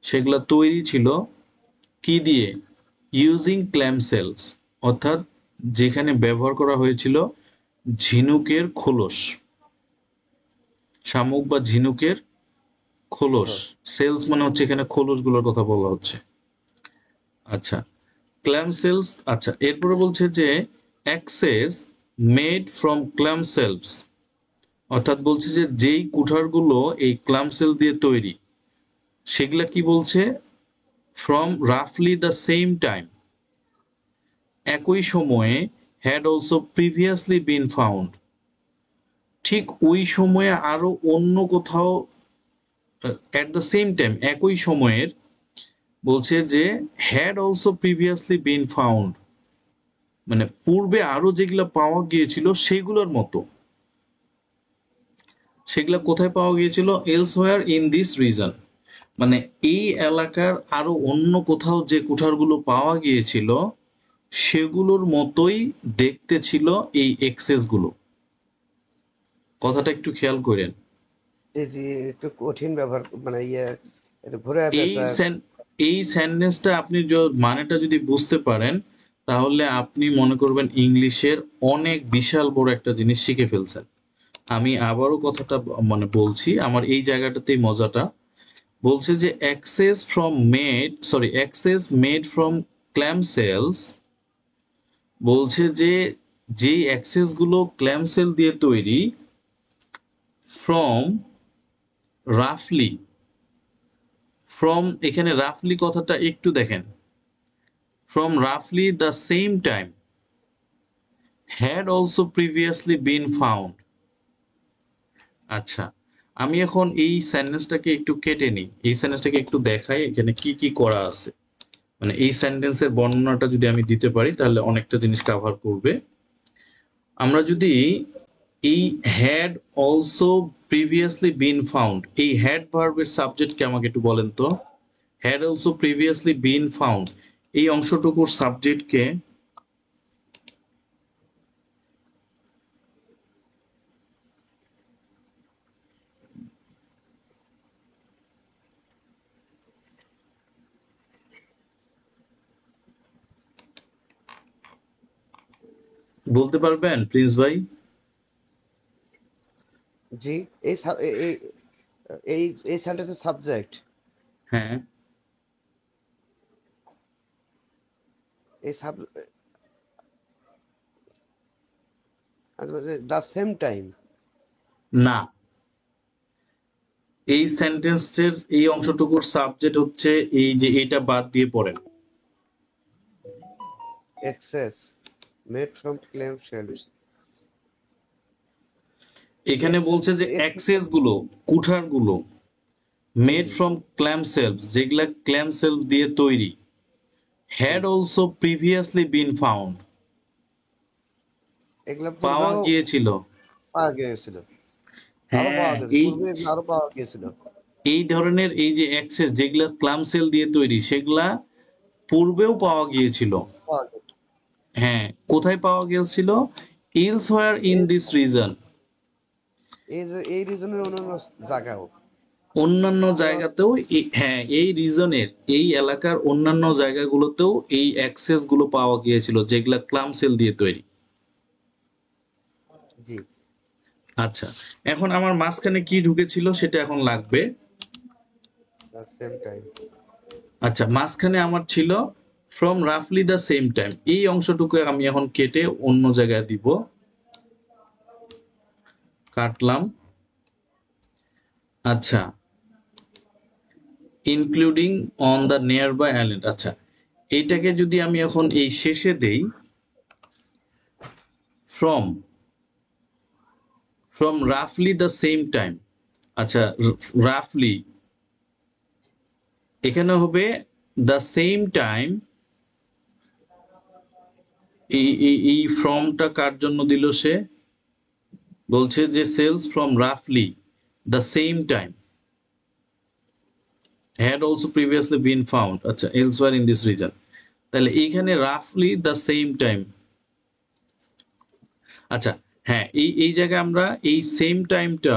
সেগুলা তৈরি ছিল কি দিয়ে, ইউজিং ক্ল্যাম সেলস, অর্থাৎ যেখানে ব্যবহার করা হয়েছিল ঝিনুকের খোলস, শামুক বা ঝিনুকের খোলস। সেলস মানে হচ্ছে এখানে খোলস গুলোর কথা বলা হচ্ছে। আচ্ছা, ক্ল্যাম সেলস। আচ্ছা, এরপরে বলছে যে axes made from clam shells, অর্থাৎ বলছে যে যেই কুঠারগুলো এই ক্ল্যাম সেল দিয়ে তৈরি, সেগুলা কি বলছে, ফ্রম রাফলি দ্য সেম টাইম, একই সময়ে, had also previously been found, ঠিক ওই সময়ে আরো অন্য কোথাও, অ্যাট দ্য সেম টাইম একই সময়ের, বলছে যে had also previously been found, মানে পূর্বে আরো যেগুলা পাওয়া গিয়েছিল সেগুলোর মতো। সেগুলা কোথায় পাওয়া গিয়েছিল, এলসওয়্যার ইন দিস রিজন, মানে এই এলাকার আরো অন্য কোথাও যে কুঠারগুলো পাওয়া গিয়েছিল সেগুলোর মতোই দেখতে ছিল এই এক্সেস গুলো। কথাটা একটু খেয়াল করেন। জি একটু কঠিন ব্যবহার, মানে এটা ঘুরে এই সেন্টেন্সটা আপনি মানেটা যদি বুঝতে পারেন তাহলে আপনি মনে করবেন ইংলিশের অনেক বিশাল বড় একটা জিনিস শিখে ফেলছেন। আমি আবারও কথাটা মানে বলছি, আমার এই জায়গাটাতেই মজাটা। বলছে যে axes made from clam shells, বলছে যে যেই অ্যাক্সেস গুলো ক্ল্যাম সেল দিয়ে তৈরি, ফ্রম রাফলি, এখানে রাফলি কথাটা একটু দেখেন, from roughly the same time, had also previously been found. আচ্ছা, আমি এখন এই সেন্টেন্সটাকে একটু কেটে নিই, এই সেন্টেন্সটাকে একটু দেখাই এখানে কি কি করা আছে। মানে এই সেন্টেন্সের বর্ণনাটা যদি আমি দিতে পারি তাহলে অনেকটা জিনিস কভার করবে। আমরা যদি এই had also previously been found, এই হ্যাড ভার্বের সাবজেক্টকে আমাকে একটু বলেন তো। Had also previously been found এই অংশটুকুর সাবজেক্টকে, বলতে পারবেন প্লিজ ভাই? জি, এই এই এই সেন্টেন্সের সাবজেক্ট, হ্যাঁ, এই দ্য সেম টাইম, না, এই সেন্টেন্সের এই অংশটুকুর সাবজেক্ট হচ্ছে এই যে এটা বাদ দিয়ে পড়েন। Axes made from clam shells, এখানে বলছে যে অ্যাক্সেস গুলো, কুঠার গুলো, মেড ফ্রম ক্ল্যাম সেলস, যেগুলা ক্ল্যাম সেলস দিয়ে তৈরি, had also previously been found, এগুলো পাওয়া গিয়েছিল। হ্যাঁ, আরো পাওয়া গিয়েছিল। এই ধরনের এই যে অ্যাক্সেস যেগুলা ক্ল্যাম সেল দিয়ে তৈরি সেগুলা পূর্বেও পাওয়া গিয়েছিল। হ্যাঁ, কোথায় পাওয়া গিয়েছিল, এলসওয়্যার ইন দিস রিজন, এই রিজনের অন্যান্য জায়গাও, অন্যান্য জায়গাতেও, হ্যাঁ এই রিজনের এই এলাকার অন্যান্য জায়গাগুলোতেও এই অ্যাক্সেস গুলো পাওয়া গিয়েছিল যেগুলা ক্লাম সেল দিয়ে তৈরি। জি, আচ্ছা, এখন আমার মাঝখানে কি ঢুকেছিল সেটা এখন লাগবে। Same time. আচ্ছা, মাঝখানে আমার ছিল ফ্রম রাফলি দ্য সেম টাইম, এই অংশটুকু আমি এখন কেটে অন্য জায়গায় দিব, কাটলাম। আচ্ছা, including on the nearby island. আচ্ছা, এইটাকে যদি আমি এখন এই শেষে দেই, ফ্রম রাফলি দ্য সেম টাইম। আচ্ছা, রাফলি এখানে হবে দ্য সেম টাইম। এই ফ্রমটা কার জন্য দিল সে? বলছে যে সেলস ফ্রম রাফলি the same time had also previously been found, আচ্ছা, elsewhere in this region। তাহলে এইখানে রাফলি দ্য সেম টাইম। আচ্ছা, হ্যাঁ, এই জায়গায় আমরা এই সেম টাইমটা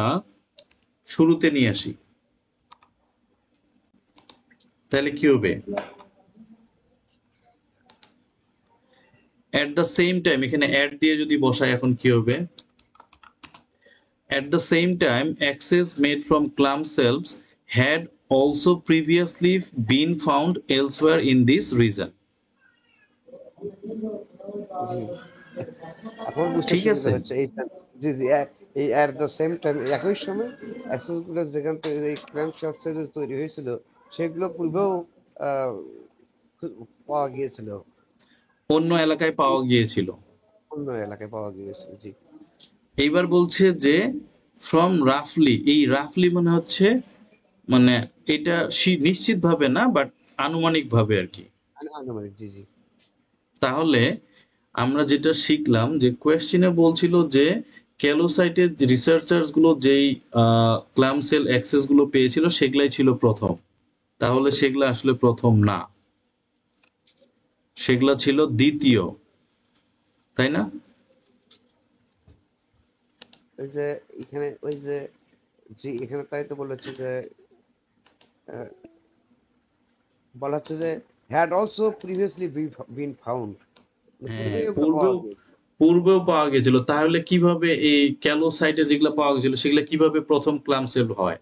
শুরুতে নিয়ে আসি, তাহলে কি হবে? at the same time, এখানে অ্যাড দিয়ে যদি বসাই এখন কি হবে? at the same time access made from clam cells had also previously been found elsewhere in this region। জি, এখন বুঝতে ঠিক সুবিধা আছে, হচ্ছে এইটা। জি জি, এই এট দ্য সেম টাইম একই সময় অ্যাক্সেস গুলো যেখান থেকে এই ক্ল্যাম্প শপসে যে তৈরি হয়েছিল সেগুলো পূর্বেও আহ, পাওয়া গিয়েছিল, অন্য এলাকায় পাওয়া গিয়েছিল। অন্য এলাকায় পাওয়া গিয়েছিল। জি, এইবার বলছে যে ফ্রম রাফলি, এই রাফলি মানে হচ্ছে, মানে এটা নিশ্চিত ভাবে না, বাট আনুমানিক ভাবে আর কি। আনুমানিক। জি জি, তাহলে আমরা যেটা শিখলাম যে কোয়েশ্চেনে বলছিল যে ক্যালোসাইটের রিসার্চার্স গুলো যেই ক্ল্যাম সেল অ্যাক্সেস গুলো পেয়েছিল সেগুলাই ছিল প্রথম। তাহলে সেগুলো আসলে প্রথম না, সেগুলো ছিল দ্বিতীয়, তাই না? ওই যে এখানে ওই যে, জি এখানে তাই তো বলেছে যে আহ, বলা হচ্ছে যে had also previously been found, হ্যাঁ, পূর্বেও ওগুলো পাওয়া গিয়েছে। পূর্বেও পাওয়া গেছিল। তাহলে কিভাবে এই ক্যালোসাইটে যেগুলো পাওয়া গেছিল সেগুলো কিভাবে প্রথম ক্ল্যাম সেল হয়?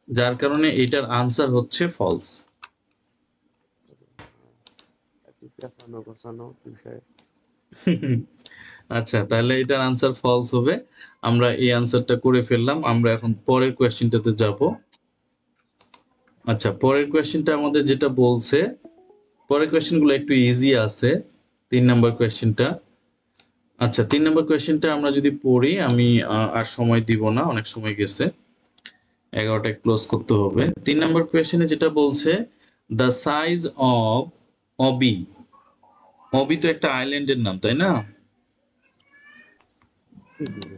যার কারণে এটার আনসার হচ্ছে ফলস। পেঁচানো গোছানো বিষয়। আচ্ছা, তাহলে এটার আনসার ফলস হবে। আমরা এই আনসারটা করে ফেললাম। আমরা এখন পরের কোয়েশ্চেনটাতে যাব। আচ্ছা, পরের কোয়েশ্চেনটা আমাদের যেটা বলছে, পরের কোয়েশ্চেনগুলো একটু ইজি আছে। 3 নাম্বার কোয়েশ্চেনটা। আচ্ছা, 3 নাম্বার কোয়েশ্চেনটা আমরা যদি পড়ি, আমি আর সময় দিব না, অনেক সময় গেছে, 11টায় ক্লোজ করতে হবে। 3 নাম্বার কোয়েশ্চেনে যেটা বলছে, দ্য সাইজ অফ অবি। অবি তো একটা আইল্যান্ডের নাম, তাই না? জি জি জি,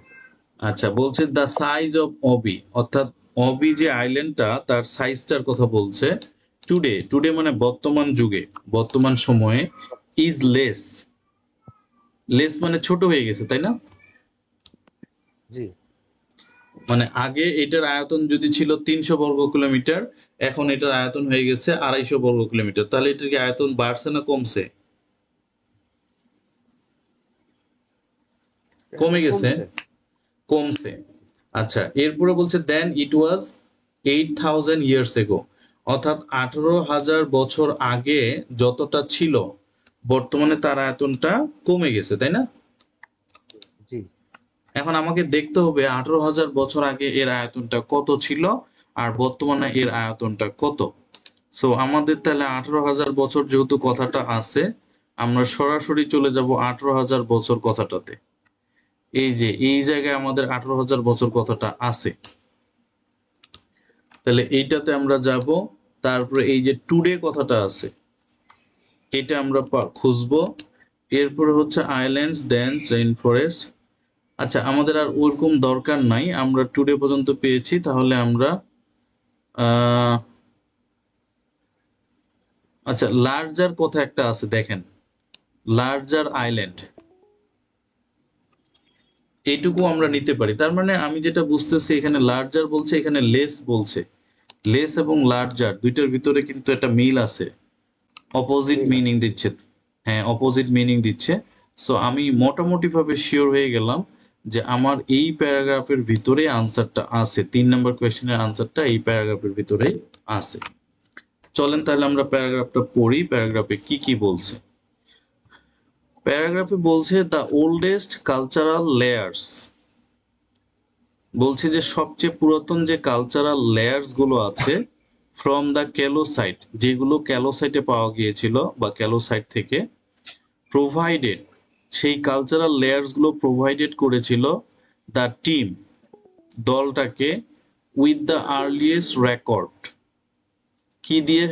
আচ্ছা, বলছে দ্য সাইজ অফ অবি, অর্থাৎ অবি যে আইল্যান্ডটা তার সাইজটার কথা বলছে। টুডে মানে বর্তমান যুগে, বর্তমান সময়ে, ইজ লেস। লেস মানে ছোট হয়ে গেছে, তাই না? জি, মানে আগে এটার আয়তন যদি ছিল 300 বর্গ কিলোমিটার, এখন এটার আয়তন হয়ে গেছে 250 বর্গ কিলোমিটার। তাহলে এটার কি আয়তন বাড়ছে না কমছে? কমে গেছে, কমছে। কমছে। আচ্ছা, এরপরে বলছে দেন ইট ওয়াজ 8000 ইয়ার্স এগো, অর্থাৎ 18,000 বছর আগে যতটা ছিল বর্তমানে তার আয়তনটা কমে গেছে, তাই না? জি, এখন আমাকে দেখতে হবে 18,000 বছর আগে এর আয়তনটা কত ছিল আর বর্তমানে এর আয়তনটা কত। সো আমাদের তাহলে 18,000 বছর যেহেতু কথাটা আছে, আমরা সরাসরি চলে যাব 18,000 বছর কথাটাতে। এই যে এই জায়গায় আমাদের 18,000 বছর কথাটা আছে, তাহলে এইটাতে আমরা যাব। তারপরে এই যে টুডে কথাটা আছে, এটা আমরা খুঁজবো। এরপরে হচ্ছে আইল্যান্ডস, ডেন্স, রেইন ফরেস্ট। আচ্ছা, আমাদের আর ওরকম দরকার নাই, আমরা টুডে পর্যন্ত পেয়েছি। তাহলে আমরা আচ্ছা, লার্জার কথা একটা আছে, দেখেন, লার্জার আইল্যান্ড, এইটুকু আমরা নিতে পারি। তার মানে আমি যেটা বুঝতেছি, এখানে লার্জার বলছে, এখানে লেস বলছে। লেস এবং লার্জার দুইটার ভিতরে কিন্তু একটা মিল আছে, অপোজিট মিল মিনিং আছে। দিচ্ছে। হ্যাঁ, অপোজিট মিনিং দিচ্ছে। সো আমি মোটামুটি ভাবে শিওর হয়ে গেলাম যে আমার এই প্যারাগ্রাফের ভিতরে আনসারটা আছে। 3 নাম্বার কোয়েশ্চেনের আনসারটা এই প্যারাগ্রাফের ভিতরেই আছে। চলেন তাহলে আমরা প্যারাগ্রাফটা পড়ি, প্যারাগ্রাফে কি কি বলছে। প্যারাগ্রাফে বলছে দ্য ওল্ডেস্ট কালচারাল লেয়ার্স, বলছে যে সবচেয়ে পুরাতন যে কালচারাল লেয়ার্স গুলো আছে ফ্রম দ্য ক্যালোসাইট, যেগুলো ক্যালোসাইটে পাওয়া গিয়েছিল বা ক্যালোসাইট থেকে, প্রোভাইডেড, সেই কালচারাল লেয়ার্স গুলো প্রোভাইডেড করেছিল দ্য টিম, দলটাকে, উইথ দ্য আর্লিয়েস্ট রেকর্ড, কি দিয়ে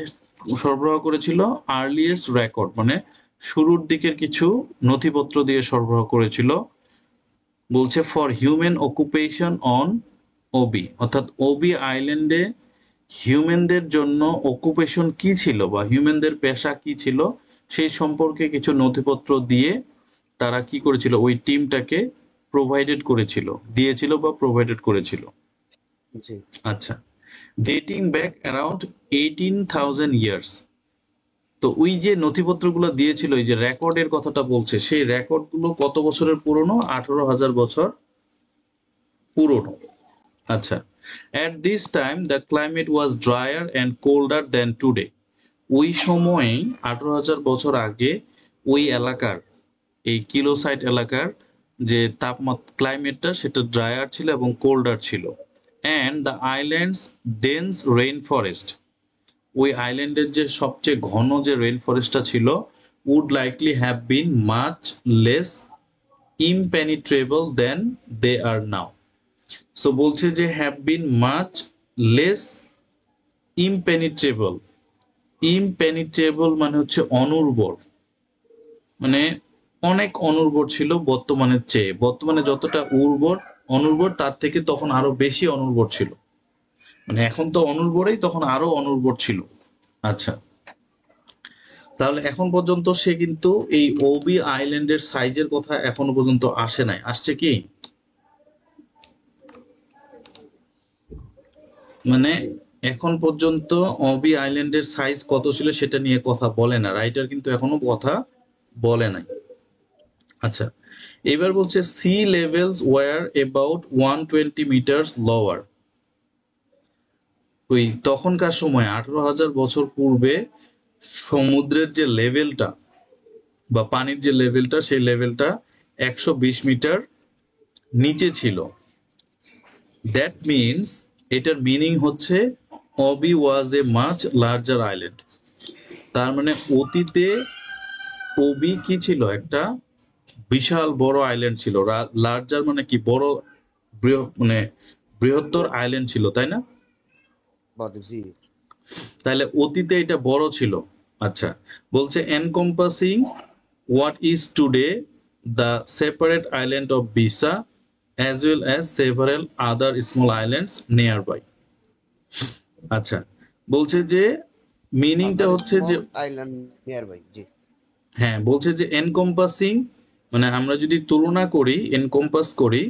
সরবরাহ করেছিল, আর্লিয়েস্ট রেকর্ড মানে শুরুর দিকের কিছু নথিপত্র দিয়ে সরবরাহ করেছিল। বলছে for human occupation on Obi, অর্থাৎ ওবি আইল্যান্ডে হিউম্যানদের জন্য অকুপেশন কি ছিল বা হিউম্যানদের পেশা কি ছিল সেই সম্পর্কে কিছু নথিপত্র দিয়ে তারা কি করেছিল, ওই টিমটাকে প্রোভাইডেড করেছিল, দিয়েছিল বা প্রোভাইডেড করেছিল। জি আচ্ছা, ডেটিং ব্যাক অ্যারাউন্ড 18,000 ইয়ার্স। তো ওই যে নথিপত্রগুলো দিয়েছিল, এই যে রেকর্ডের কথাটা বলছে, সেই রেকর্ডগুলো কত বছরের পুরনো, 18,000 বছর পুরনো। আচ্ছা, at this time the climate was drier and colder than today, ওই সময়ে 18,000 বছর আগে ওই এলাকার, এই কিলোসাইট এলাকার যে তাপমাত্রা, ক্লাইমেটটা সেটা ড্রায়ার ছিল এবং কোল্ডার ছিল। And the islands dense rain forest, ওই আইল্যান্ডের যে সবচেয়ে ঘন যে রেইন ফরেস্টটা ছিল, would likely have been much less impenetrable than they are now. So বলছে যে have been much less impenetrable, impenetrable মানে হচ্ছে অনুর্বর, মানে অনেক অনুর্বর ছিল বর্তমানের চেয়ে, বর্তমানে যতটা অনুর্বর তার থেকে তখন আরো বেশি অনুর্বর ছিল, মানে এখন তো অনুর্বরই, তখন আরো অনুর্বর ছিল। আচ্ছা, তাহলে এখন পর্যন্ত সে কিন্তু এই ওবি আইল্যান্ডের সাইজের কথা এখনো পর্যন্ত আসে নাই, আসছে কি, মানে এখন পর্যন্ত ওবি আইল্যান্ডের সাইজ কত ছিল সেটা নিয়ে কথা বলে না, রাইটার কিন্তু এখনো কথা বলে নাই। আচ্ছা, এবার বলছে sea levels were about 120 meters lower, ওই তখনকার সময় 18,000 বছর পূর্বে সমুদ্রের যে লেভেলটা বা পানির যে লেভেলটা, সেই লেভেলটা 120 মিটার নিচে ছিল। দ্যাট মিনস, এটার মিনিং হচ্ছে Obi was a much larger island, তার মানে অতীতে ওবি কি ছিল, একটা বিশাল বড় আইল্যান্ড ছিল। লার্জার মানে কি, বড়, মানে বৃহত্তর আইল্যান্ড ছিল, তাই না? জি তাহলে অতীতে এটা বড় ছিল। আচ্ছা, বলছে encompassing what is today the separate island of Bisa as well as several other small islands nearby। আচ্ছা, বলছে যে মিনিংটা হচ্ছে যে আইল্যান্ড নিয়ারবাই। জি হ্যাঁ, বলছে যে এনকম্পাসিং মানে আমরা যদি তুলনা করি, এনকম্পাস করি,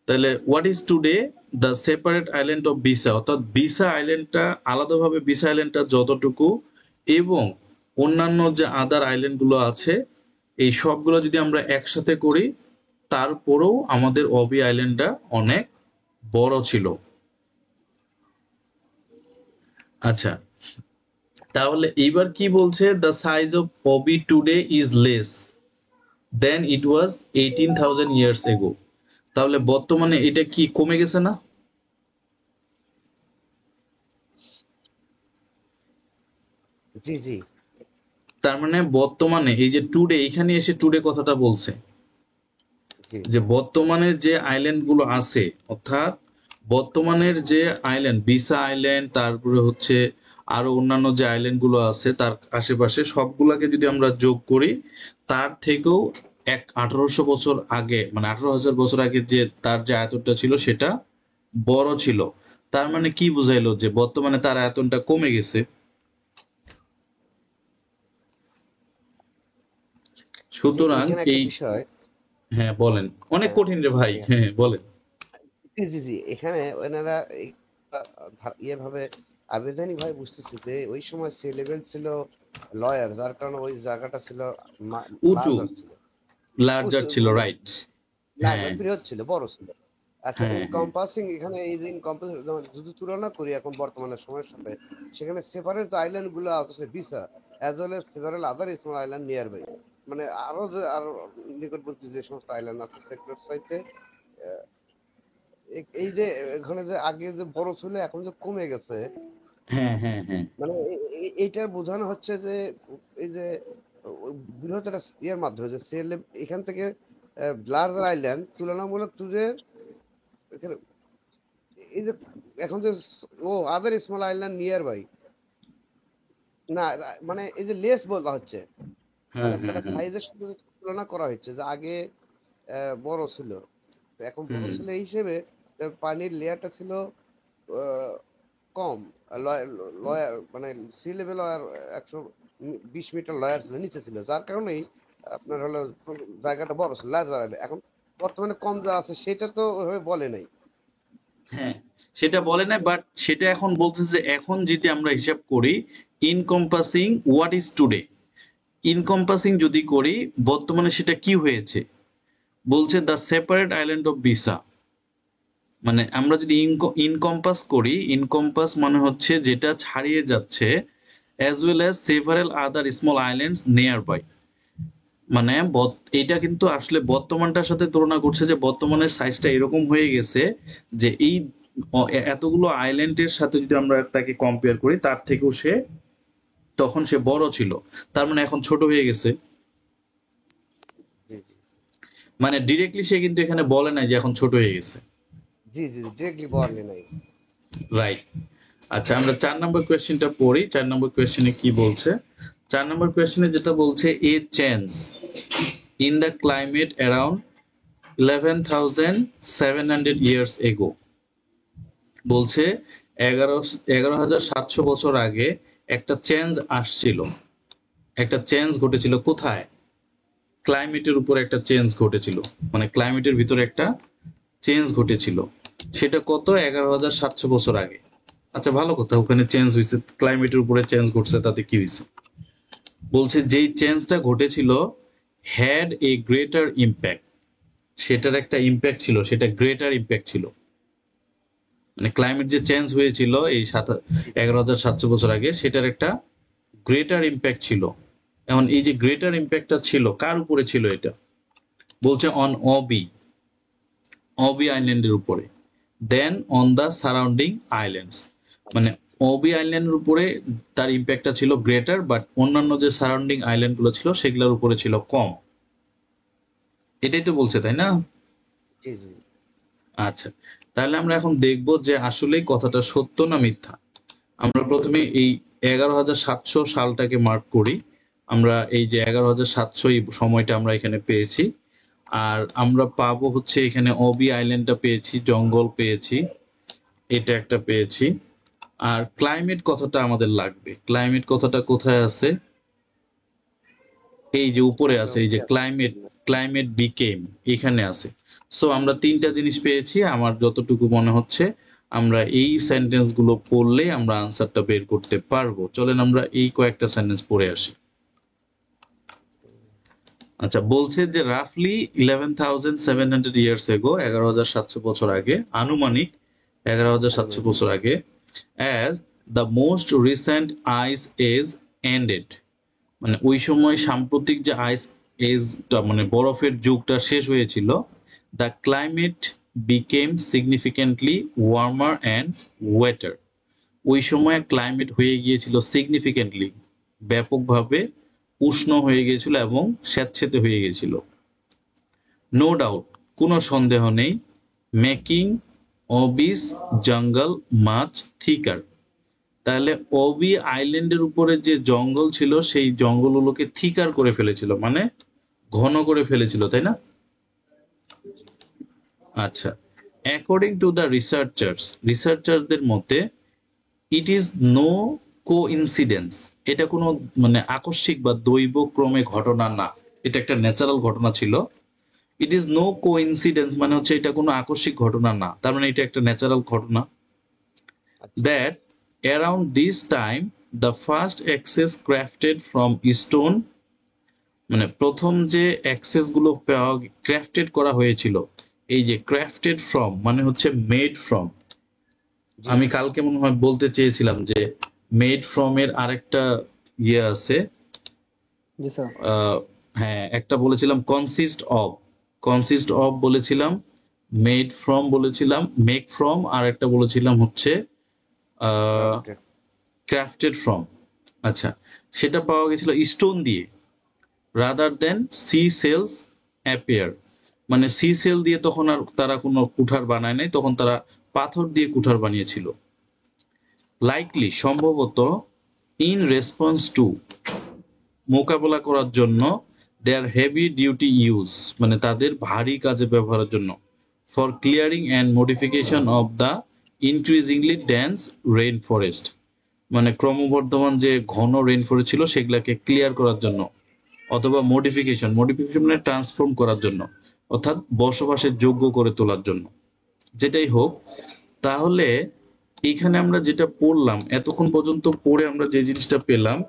তাহলে what is today the separate island of Bisa, অর্থাৎ বিসা আইল্যান্ডটা আলাদাভাবে, বিসা আইল্যান্ডটা যতটুকু এবং অন্যান্য যে আদার আইল্যান্ড গুলো আছে, এই সবগুলো যদি আমরা একসাথে করি, তারপরেও আমাদের ওবি আইল্যান্ডটা অনেক বড় ছিল। আচ্ছা, তাহলে এইবার কি বলছে, the size of Obi today is less than it was 18,000 years ago, তাহলে বর্তমানে এটা কি কমে গেছে না? জি জি তার মানে বর্তমানে এই যে টুডে, এখানে এসে টুডে কথাটা বলছে যে বর্তমানে যে আইল্যান্ড গুলো আছে, অর্থাৎ বর্তমানের যে আইল্যান্ড, বিসা আইল্যান্ড, তারপরে হচ্ছে আরো অন্যান্য যে আইল্যান্ড গুলো আছে তার আশেপাশে, সবগুলাকে যদি আমরা যোগ করি, তার থেকেও 1800 বছর আগে, মানে 18,000 বছর আগে যে তার যে আয়তনটা ছিল সেটা বড় ছিল। তার মানে কি বুঝাইলো, যে বর্তমানে তার আয়তনটা কমে গেছে। সুতরাং এই বিষয়, হ্যাঁ বলেন, অনেক কঠিন রে ভাই, হ্যাঁ বলেন। জি জি জি এখানে ওনারা ভাবে আবেদনই ভাই বুঝতেছি যে ওই সময় সে লেভেল ছিল লয়ার, যার কারণে ওই জায়গাটা ছিল উঁচু, লার্জার ছিল, রাইট, হ্যাঁ বৃহৎ ছিল, বড় ছিল। আচ্ছা, হ্যাঁ হ্যাঁ ইনকম্পাসিং এখানে এই যে ইনকম্পাসিং যদি তুলনা করি এখন বর্তমানের সময়ের সাথে, সেখানে সেপারেট আইল্যান্ড গুলো আছে Bisa as well as several other small island nearby, মানে আরো যে আরো নিকটবর্তী যে সমস্ত আইল্যান্ড আছে সেগুলোর চাইতে এই যে এখানে যে আগে যে বড় ছিল এখন যে কমে গেছে, হ্যাঁ হ্যাঁ হ্যাঁ মানে এইটা বোঝানো হচ্ছে যে এই যে বৃহৎ একটা ইয়ের মাধ্যমে যে সেল এখান থেকে লার্জার আইল্যান্ড তুলনামূলক টু যে এখানে এই যে এখন যে আদার স্মল আইল্যান্ড নিয়ার বাই, না মানে এই যে লেস বলা হচ্ছে, হ্যাঁ মানে হ্যাঁ তারা হ্যাঁ সাইজের সাথে তুলনা করা হচ্ছে যে আগে বড় ছিল, তো এখন বড় হুম ছিল এই হিসেবে পানির লেয়ারটা ছিল আহ, কম, লয়ার মানে সি লেভেল আর 120 মিটার লয়ার ছিল, নিচে ছিল, যার কারণেই আপনার হলো জায়গাটা বড় ছিল লার্জার। এখন বর্তমানে কম যা আছে সেটা তো ওইভাবে বলে নাই। হ্যাঁ সেটা বলে না, বাট সেটা এখন বলতেছে যে এখন যেটা আমরা হিসাব করি ইনকম্পাসিং হোয়াট ইজ টুডে, ইনকম্পাসিং যদি করি বর্তমানে সেটা কি হয়েছে, বলছে দ্য সেপারেট আইল্যান্ড অফ বিসা। মানে আমরা যদি ইনকম্পাস করি, ইনকম্পাস মানে হচ্ছে যেটা ছাড়িয়ে যাচ্ছে, as well as several other small islands nearby. মানে এটা কিন্তু আসলে বর্তমানটার সাথে তুলনা করছে যে বর্তমানের সাইজটা এরকম হয়ে গেছে যে এই এতগুলো আইল্যান্ডের সাথে যদি আমরা তাকে কম্পেয়ার করি তার থেকেও সে তখন সে বড় ছিল, তার মানে এখন ছোট হয়ে গেছে। জি জি মানে ডিরেক্টলি সে কিন্তু এখানে বলে নাই যে এখন ছোট হয়ে গেছে। জি জি ডিরেক্টলি বলে নাই। রাইট। আচ্ছা আমরা 4 নম্বর কোয়েশ্চেনটা পড়ি। 4 নম্বর কোয়েশ্চেনে কি বলছে? 4 নম্বর কোয়েশ্চেনে যেটা বলছে এ change in the climate around 11,700 years ago। বলছে 11,700 বছর আগে একটা চেঞ্জ আসছিল, একটা চেঞ্জ ঘটেছিল কোথায়? ক্লাইমেটের উপর একটা চেঞ্জ ঘটেছিল, মানে ক্লাইমেটের ভিতরে একটা চেঞ্জ ঘটেছিল। সেটা কত? 11,700 বছর আগে। আচ্ছা ভালো কথা, ওখানে চেঞ্জ হয়েছে, ক্লাইমেটের উপরে চেঞ্জ ঘটছে, তাতে কি হয়েছে? বলছে যেই চেঞ্জটা ঘটেছিল হ্যাড এ গ্রেটার ইম্প্যাক্ট, সেটার একটা ইম্প্যাক্ট ছিল, সেটা গ্রেটার ইম্প্যাক্ট ছিল। মানে ক্লাইমেট যে চেঞ্জ হয়েছিল এই 11,700 বছর আগে, সেটার একটা গ্রেটার ইম্প্যাক্ট ছিল। এখন এই যে গ্রেটার ইম্প্যাক্টটা ছিল কার উপরে ছিল? এটা বলছে অন অবি, অবি আইল্যান্ডের উপরে, দেন অন দা সারাউন্ডিং আইল্যান্ডস। মানে ওবি আইল্যান্ডের উপরে তার ইম্প্যাক্টটা ছিল গ্রেটার, বাট অন্যান্য যে সারাউন্ডিং আইল্যান্ড গুলো ছিল সেগুলোর উপরে ছিল কম। এটাই তো বলছে, তাই না? জি জি আচ্ছা, তাহলে আমরা এখন দেখব যে আসলেই কথাটা সত্য না মিথ্যা। আমরা প্রথমে এই 11,700 সালটাকে মার্ক করি। আমরা এই যে 11,700 এই সময়টা আমরা এখানে পেয়েছি, আর আমরা পাবো হচ্ছে এখানে ওবি আইল্যান্ডটা পেয়েছি, জঙ্গল পেয়েছি, এটা একটা পেয়েছি। আর ক্লাইমেট কথাটা আমাদের লাগবে। ক্লাইমেট কথাটা কোথায় আছে? এই যে উপরে আছে, এই যে ক্লাইমেট, ক্লাইমেট বিকেম, এখানে আছে। সো আমরা 3টা জিনিস পেয়েছি। আমার যতটুকু মনে হচ্ছে আমরা এই সেন্টেন্স গুলো পড়লে আমরা আনসারটা বের করতে পারবো। চলেন আমরা এই কয়েকটা সেন্টেন্স পড়ে আসি। আচ্ছা, বলছে যে রাফলি 11,700 ইয়ার্স এগো, 11,700 বছর আগে, আনুমানিক 11,700 বছর আগে, as the most recent ice age ended, মানে ওই সময় সাম্প্রতিক যে আইস এজটা মানে বরফের যুগটা শেষ হয়েছিল, the climate became significantly warmer and waiter. ওই সময় ক্লাইমেট হয়ে গিয়েছিল সিগনিফিকেন্টলি, ব্যাপকভাবে উষ্ণ হয়ে গিয়েছিল এবং স্যাঁতসেঁতে হয়ে গিয়েছিল। নো ডাউট, কোনো সন্দেহ নেই, মেকিং অবিস জঙ্গল মাচ থিকার। তাহলে ওবি আইল্যান্ডের উপরে যে জঙ্গল ছিল সেই জঙ্গলগুলোকে থিকার করে ফেলেছিল, মানে ঘন করে ফেলেছিল, তাই না? আচ্ছা, অ্যাকর্ডিং টু দ্য রিসার্চার্স, রিসার্চারদের মতে ইট ইজ নো কোইন্সিডেন্স, এটা কোনো মানে আকস্মিক বা দৈব ক্রমে ঘটনা না, এটা একটা ন্যাচারাল ঘটনা ছিল। ইট ইজ নো কোইন্সিডেন্স মানে হচ্ছে এটা কোনো আকস্মিক ঘটনা না, তার মানে এটা একটা ন্যাচারাল ঘটনা। That around this time the first axes crafted from stone, মানে প্রথম যে অ্যাক্সেস গুলো ক্রাফটেড করা হয়েছিল এই যে ক্রাফটেড ফ্রম মানে হচ্ছে মেড ফ্রম। জি আমি কালকে মনে হয় বলতে চেয়েছিলাম যে মেড ফ্রম এর আরেকটা ইয়ে আছে। জি স্যার। হ্যাঁ, একটা বলেছিলাম কনসিস্ট অফ বলেছিলাম, মেড ফ্রম বলেছিলাম, মেক ফ্রম, আর একটা বলেছিলাম হচ্ছে ক্রাফটেড। Crafted from. আচ্ছা, সেটা পাওয়া গেছিল স্টোন দিয়ে, rather than sea shells appear, মানে সি সেল দিয়ে তখন আর তারা কোনো কুঠার বানায় নাই, তখন তারা পাথর দিয়ে কুঠার বানিয়েছিল। লাইকলি সম্ভবত, ইন রেসপন্স টু মোকাবেলা করার জন্য, দেয়ার হেভি ডিউটি ইউজ মানে তাদের ভারী কাজে ব্যবহারের জন্য, for clearing and modification of the increasingly dense rain forest, মানে ক্রমবর্ধমান যে ঘন রেইন ফরেস্ট ছিল সেগুলাকে ক্লিয়ার করার জন্য, অথবা মডিফিকেশন মানে ট্রান্সফর্ম করার জন্য, অর্থাৎ বসবাসের যোগ্য করে তোলার জন্য। যেটাই হোক, তাহলে এখানে আমরা যেটা পড়লাম এতক্ষণ পর্যন্ত পড়ে আমরা যে জিনিসটা পেলাম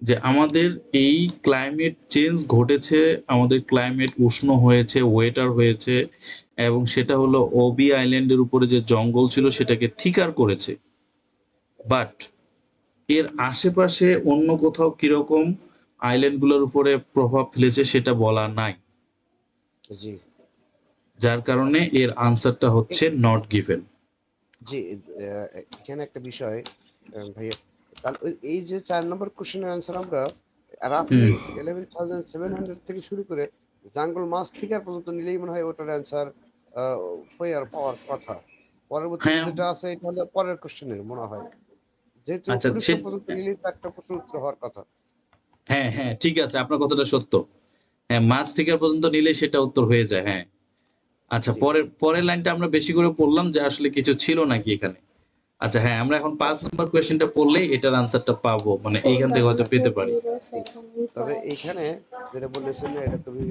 যে আমাদের এই ক্লাইমেট চেঞ্জ ঘটেছে, আমাদের ক্লাইমেট উষ্ণ হয়েছে, ওয়েটার হয়েছে, এবং সেটা হলো ওবি আইল্যান্ডের উপরে যে জঙ্গল ছিল সেটাকে থিকার করেছে। বাট এর আশেপাশে অন্য কোথাও কিরকম আইল্যান্ডগুলোর উপরে প্রভাব ফেলেছে সেটা বলা নাই, জি যার কারণে এর আনসারটা হচ্ছে নট গিভেন। জি এখানে একটা বিষয় ভাইয়া, তাহলে এই যে 4 নম্বর কোশ্চেনের অ্যান্সার আমরা রাফলি 11,700 থেকে শুরু করে জাঙ্গল মাছ থিকার পর্যন্ত নিলেই মনে হয় ওটার অ্যান্সার পাওয়ার কথা। পরবর্তী হ্যাঁ, যেটা আছে এটা হলো পরের কোশ্চেনের মনে হয়, যেহেতু আচ্ছা, পরীক্ষা পর্যন্ত নিলেই তো একটা প্রশ্ন উত্তর হওয়ার কথা। হ্যাঁ হ্যাঁ ঠিক আছে, আপনার কথাটা সত্য। হ্যাঁ, মাছ থেকে পর্যন্ত নিলে সেটা উত্তর হয়ে যায়। হ্যাঁ, আচ্ছা, জি পরের লাইনটা আমরা বেশি করে পড়লাম যে আসলে কিছু ছিল নাকি এখানে। আচ্ছা, হ্যাঁ, আমরা এখন 5 নম্বর কোয়েশ্চেনটা পড়লেই এটার আনসারটা পাবো, মানে এইখান থেকে হয়তো পেতে পারি। জি। তবে এইখানে যেটা বলেছেন এটা খুবই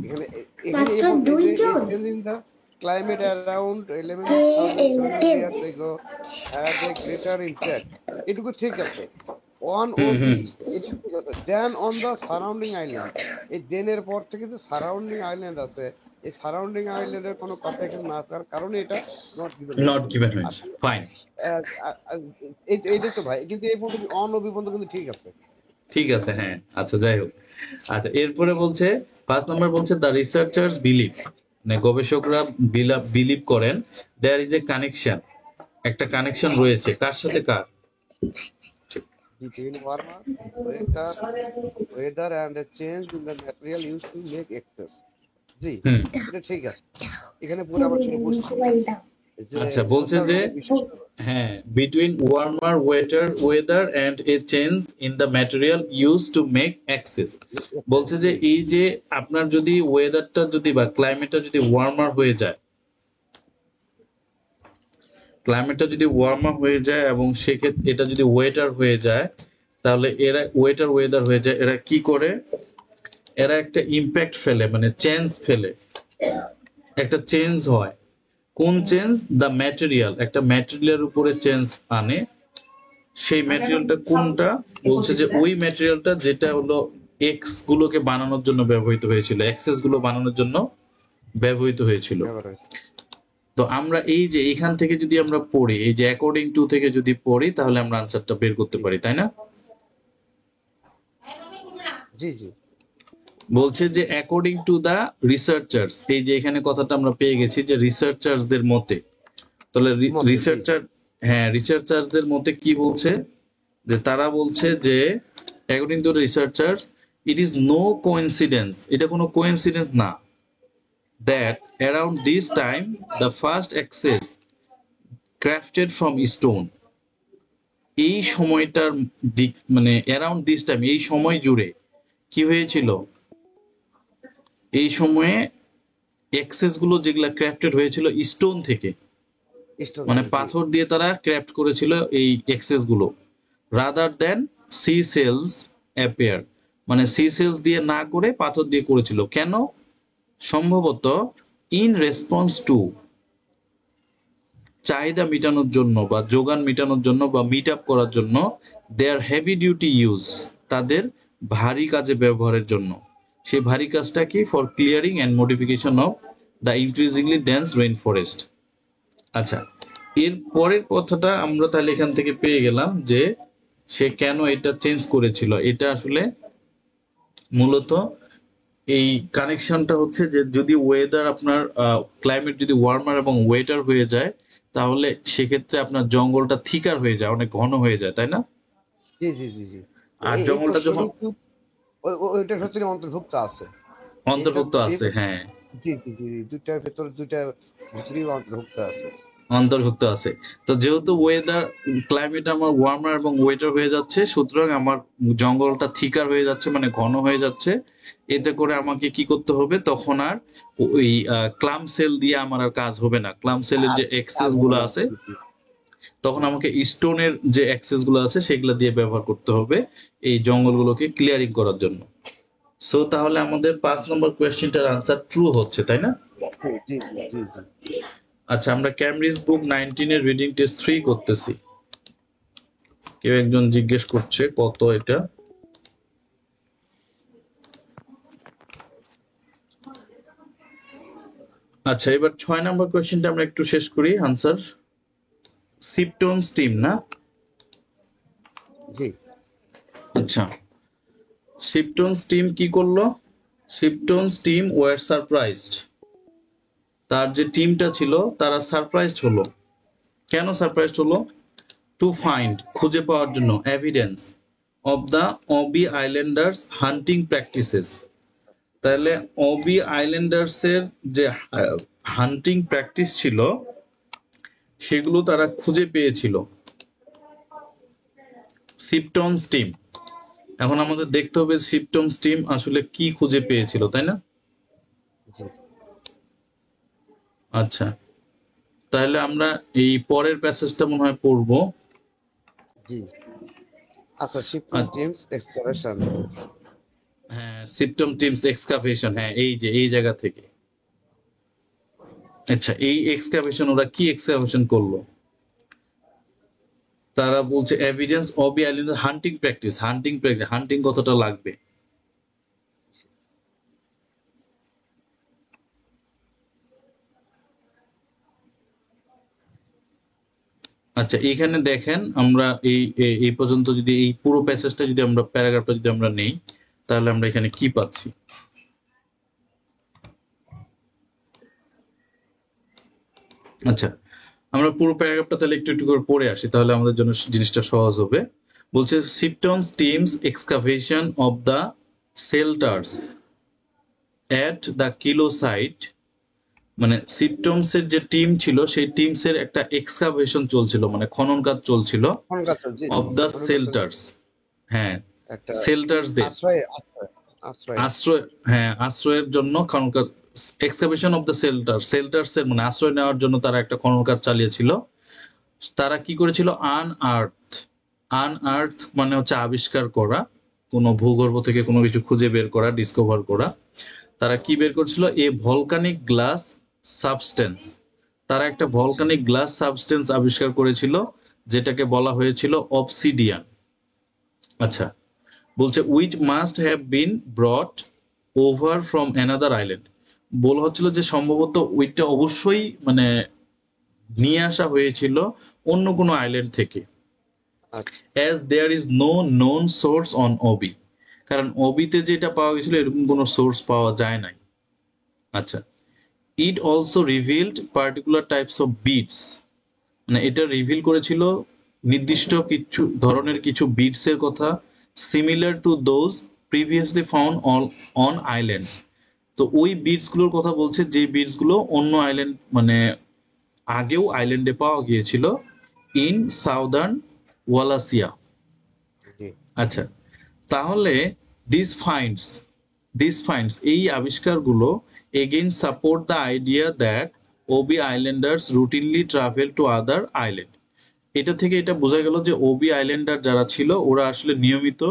এখানে এখানে মাত্র এবং এই যে দুইজন changing the climate around 11,700 years ago had a greater impact, এটুকু ঠিক আছে। অন হুম ওবি হুম এটুকু ঠিক আছে। দেন অন দ্য সারাউন্ডিং আইল্যান্ড, এই দেনের পর থেকে যে সারাউন্ডিং আইল্যান্ড আছে এই সারাউন্ডিং আইল্যান্ডের কোনো কথা এখানে না থাকার কারণে এটা নট গিভেন নট হয়েছে। গিভেন আর হয়েছে, ফাইন, এইটাই তো ভাই, কিন্তু এই পর্যন্ত অন ওবি পর্যন্ত কিন্তু ঠিক আছে। ঠিক আছে। হ্যাঁ, আচ্ছা, যাই হোক। আচ্ছা, এরপরে বলছে 5 নম্বর বলছে দ্য রিসার্চার্স বিলিভ, মানে গবেষকরা বিলিভ করেন, দেয়ার ইজ এ কানেকশন, একটা কানেকশন রয়েছে, কার সাথে কার? Between warmer weather and a change in the material used to make excess. জি হুম এটা ঠিক আছে। এখানে পুরো আবার শুনে বুঝছি যে আচ্ছা, বলছে যে হ্যাঁ, between warmer weather and a change in the material use to make axes, বলছে যে এই যে আপনার যদি ওয়েদারটা যদি বা ক্লাইমেটটা যদি ওয়ার্মার হয়ে যায়, ক্লাইমেটটা যদি ওয়ার্মার হয়ে যায় এবং সেক্ষেত্রে এটা যদি ওয়েটার হয়ে যায়, তাহলে এরা ওয়েদার হয়ে যায়, এরা কি করে, এরা একটা ইম্প্যাক্ট ফেলে, মানে চেঞ্জ ফেলে, একটা চেঞ্জ হয়। কোন চেঞ্জ? দ্য ম্যাটেরিয়াল, একটা ম্যাটেরিয়ালের উপরে চেঞ্জ আনে। সেই ম্যাটেরিয়ালটা কোনটা? বলছে যে ওই ম্যাটেরিয়ালটা যেটা হলো এক্স গুলোকে বানানোর জন্য ব্যবহৃত হয়েছিল, এক্সেস গুলো বানানোর জন্য ব্যবহৃত হয়েছিল। তো আমরা এই যে এখান থেকে যদি আমরা পড়ি, এই যে অ্যাকর্ডিং টু থেকে যদি পড়ি, তাহলে আমরা আনসারটা বের করতে পারি, তাই না? জি জি বলছে যে অ্যাকর্ডিং টু দা রিসার্চার্স, এই যে এখানে কথাটা আমরা পেয়ে গেছি যে রিসার্চার্সদের মতে, তাহলে রিসার্চার, হ্যাঁ, রিসার্চার্সদের মতে কি বলছে, যে তারা বলছে যে according to researchers it is no coincidence, এটা কোনো কোইন্সিডেন্স না, that around this time the first axes crafted from stone, এই সময়টার দিক মানে অ্যারাউন্ড দিস টাইম, এই সময় জুড়ে কি হয়েছিল, এই সময়ে এক্সেস গুলো যেগুলা ক্রাফটেড হয়েছিল স্টোন থেকে, মানে পাথর দিয়ে তারা ক্রাফট করেছিল এই এক্সেস গুলো, rather than sea shells appear, মানে সি সেলস দিয়ে না করে পাথর দিয়ে করেছিল। কেন? সম্ভবত ইন রেসপন্স টু, চাহিদা মেটানোর জন্য বা যোগান মেটানোর জন্য বা মিট আপ করার জন্য, দেয়ার হেভি ডিউটি ইউজ, তাদের ভারী কাজে ব্যবহারের জন্য। সেই ভারী কাজটা কি? For clearing and modification of the increasingly dense rain forest. আচ্ছা, এর পরের কথাটা আমরা তাহলে এখান থেকে পেয়ে গেলাম যে সে কেন এটা চেঞ্জ করেছিল। এটা আসলে মূলত এই কানেকশনটা হচ্ছে যে যদি ওয়েদার আপনার ক্লাইমেট যদি ওয়ার্মার এবং ওয়েটার হয়ে যায় তাহলে সেক্ষেত্রে আপনার জঙ্গলটা থিকার হয়ে যায়, অনেক ঘন হয়ে যায়, তাই না? জি জি জি জি আর এই জঙ্গলটা প্রশ্ন যখন কিন্তু ওইটার ভেতরে অন্তর্ভুক্ত আছে। এটা অন্তর্ভুক্ত আছে, হ্যাঁ জি জি জি দুইটার ভেতর দুইটার ভিতরেই অন্তর্ভুক্ত আছে। অন্তর্ভুক্ত আছে। তো যেহেতু ওয়েদার ক্লাইমেট আমার ওয়ার্মার এবং ওয়েটার হয়ে যাচ্ছে, সুতরাং আমার জঙ্গলটা থিকার হয়ে যাচ্ছে, মানে ঘন হয়ে যাচ্ছে। এতে করে আমাকে কি করতে হবে, তখন আর ওই ক্লাম সেল দিয়ে আমার আর কাজ হবে না। ক্লাম সেলের যে এক্সেস গুলো আছে তখন আমাকে স্টোনের যে অ্যাক্সেস গুলো আছে সেগুলো দিয়ে ব্যবহার করতে হবে এই জঙ্গলগুলোকে ক্লিয়ারিং করার জন্য। সো তাহলে আমাদের 5 নম্বর কোয়েশ্চেনটার আনসার ট্রু হচ্ছে, তাই না? জি জি জি জি আচ্ছা, আমরা ক্যামব্রিজ বুক 19 এর রিডিং টেস্ট 3 করতেছি। কেউ একজন জিজ্ঞেস করছে কত এটা। আচ্ছা, এবার 6 নম্বর কোয়েশ্চেনটা আমরা একটু শেষ করি। আনসার সিপটন স্টিম, না? জি আচ্ছা, শিপটন স্টিম কি করলো? Shipton steam war surprised. তার যে টিমটা ছিল তারা সারপ্রাইজড হলো। কেন সারপ্রাইজড হলো? টু ফাইন্ড, খুঁজে পাওয়ার জন্য, evidence of the Abhi আইল্যান্ডার্স hunting practices. তাহলে অবি আইল্যান্ডার্স এর যে হান্টিং প্র্যাকটিস ছিল সেগুলো তারা খুঁজে পেয়েছিল শিপটন স্টিম। এখন আমাদের দেখতে হবে শিপটন স্টিম আসলে কি খুঁজে পেয়েছিল, তাই না? জি আচ্ছা, তাহলে আমরা এই পরের প্যাসেজটা মনে হয় পড়বো। জি আচ্ছা শিপটন টিমস এক্সকাভেশন। হ্যাঁ, সিপটম টিমস এক্সকাভেশন, হ্যাঁ এই যে এই জায়গা থেকে। আচ্ছা, এই এক্সকাভেশন ওরা কি এক্সকাভেশন করলো? তারা বলছে evidence of the island hunting practice. Hunting কতটা লাগবে? আচ্ছা, এখানে দেখেন আমরা এই পর্যন্ত যদি এই পুরো প্যাসেজটা যদি আমরা প্যারাগ্রাফটা যদি আমরা নেই তাহলে আমরা এখানে কি পাচ্ছি। আচ্ছা, আমরা পুরো প্যারাগ্রাফটা তাহলে একটু একটু করে পড়ে আসি, তাহলে আমাদের জন্য জিনিসটা সহজ হবে। বলছে Shipton's team's excavation of the shelters at the Kelo site. মানে সিপটমস এর যে টিম ছিল সেই টিমস এর একটা এক্সকাভেশন চলছিল, মানে খনন কাজ চলছিল অফ দ্য শেল্টার্স। হ্যাঁ, একটা শেল্টার্স দের আশ্রয় আশ্রয় আশ্রয় আশ্রয়, হ্যাঁ আশ্রয়ের জন্য খনন কাজ। এক্সকাভেশন অফ দ্য শেল্টার্স এর মানে আশ্রয় নেওয়ার জন্য তারা একটা খনন কাজ চালিয়েছিল। তারা কি করেছিল? আনআর্থ মানে হচ্ছে আবিষ্কার করা, কোনো ভূগর্ভ থেকে কোনো কিছু খুঁজে বের করা, ডিসকভার করা। তারা কি বের করছিল? এ ভলকানিক গ্লাস সাবস্টেন্স। তারা একটা ভলকানিক গ্লাস সাবস্টেন্স আবিষ্কার করেছিল যেটাকে বলা হয়েছিল অবসিডিয়ান। আচ্ছা, বলছে which must have been ব্রট over from another island. বলা হচ্ছিল যে সম্ভবত ওইটা অবশ্যই মানে নিয়ে আসা হয়েছিল অন্য কোনো আইল্যান্ড থেকে। as there is no known source on Obi, কারণ ওবিতে যেটা পাওয়া গেছিল এরকম কোনো সোর্স পাওয়া যায় নাই। আচ্ছা, it also revealed particular types of beads, মানে এটা রিভিল করেছিল নির্দিষ্ট কিছু ধরনের কিছু বিটস এর কথা, similar to those previously found on islands. তো ওই বিটস গুলোর কথা বলছে যে বিটস গুলো অন্য আইল্যান্ড মানে আগেও আইল্যান্ডে পাওয়া গিয়েছিল ইন সাউদার্ন ওয়ালাসিয়া। আচ্ছা, তাহলে দিস ফাইন্ডস এই আবিষ্কারগুলো again support the idea that Obi islanders routinely travel to other island. এটা থেকে এটা বোঝা গেল যে ওবি আইল্যান্ডার যারা ছিল ওরা আসলে নিয়মিত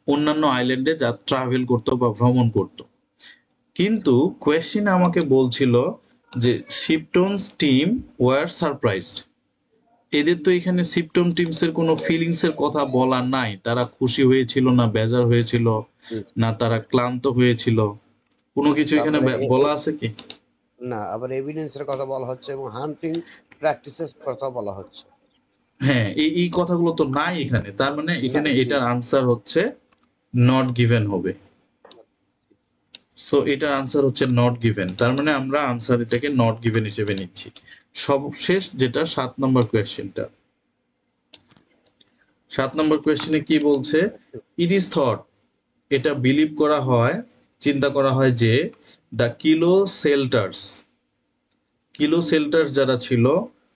অন্যান্য আইল্যান্ডে যা ট্রাভেল করতো বা ভ্রমণ করত। কিন্তু কোয়েশ্চেন আমাকে বলছিল যে শিপটনস টিম ওয়ার সারপ্রাইজড। এদের তো এখানে সিপটন টিমস এর কোনো ফিলিংস এর কথা বলা নাই। তারা খুশি হয়েছিল না বেজার হয়েছিল না তারা ক্লান্ত হয়েছিল, কোনো কিছু এখানে বলা আছে কি? না, আবার এভিডেন্সের কথা বলা হচ্ছে এবং হান্টিং প্র্যাকটিসেস কথা বলা হচ্ছে। হ্যাঁ, এই কথাগুলো তো নাই এখানে, তার মানে এখানে না, জি। এটার আনসার হচ্ছে নট গিভেন হবে। সো এটার আনসার হচ্ছে নট গিভেন, তার মানে আমরা আনসার এটাকে নট গিভেন হিসেবে নিচ্ছি। সবশেষ যেটা 7 নম্বর কোয়েশ্চেনটা, 7 নম্বর কোয়েশ্চেনে কি বলছে, ইট ইজ থট, এটা বিলিভ করা হয়, চিন্তা করা হয় যে দ্য কিলো সেল্টার্স যারা ছিল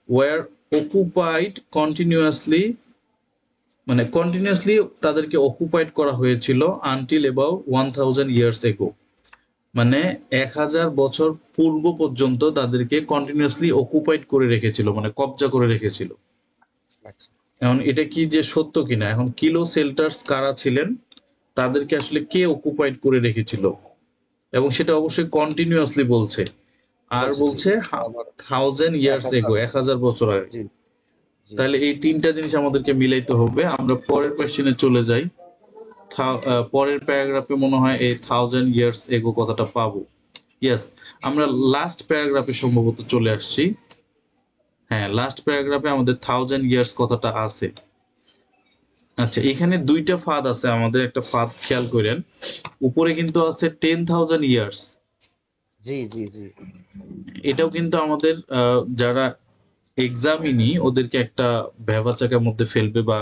ওয়ার অকুপাইড কন্টিনিউয়াসলি, মানে কন্টিনিউয়াসলি তাদেরকে অকুপাইড করা হয়েছিল আনটিল অ্যাবাউট 1000 ইয়ার্স এগো, মানে 1000 বছর পূর্ব পর্যন্ত তাদেরকে কন্টিনিউয়াসলি অকুপাইড করে রেখেছিল, মানে কবজা করে রেখেছিল। আচ্ছা, এখন এটা কি যে সত্য কিনা, এখন কিলো সেল্টার্স কারা ছিলেন, তাদেরকে আসলে কে অকুপাইড করে রেখেছিল, এবং সেটা অবশ্যই কন্টিনিউয়াসলি বলছে, আর বলছে আবার 1000 ইয়ার্স 1000 এগো, 1000 বছর আগে। জি, জি। তাহলে এই তিনটা জিনিস আমাদেরকে মিলাইতে হবে। আমরা পরের কোয়েশ্চেনে চলে যাই। পরের প্যারাগ্রাফে মনে হয় এই 1000 ইয়ার্স এগো কথাটা পাবো। ইয়েস, আমরা লাস্ট প্যারাগ্রাফে সম্ভবত চলে আসছি। হ্যাঁ, লাস্ট প্যারাগ্রাফে আমাদের 1000 ইয়ার্স কথাটা আছে। আচ্ছা, এখানে দুইটা ফাঁদ আছে, আমাদের একটা ফাঁদ খেয়াল করেন, উপরে কিন্তু আছে 10,000 ইয়ার্স। জি, জি, জি। এটাও কিন্তু আমাদের যারা এক্সামিনি ওদেরকে একটা ভ্যাবাচাকার মধ্যে ফেলবে বা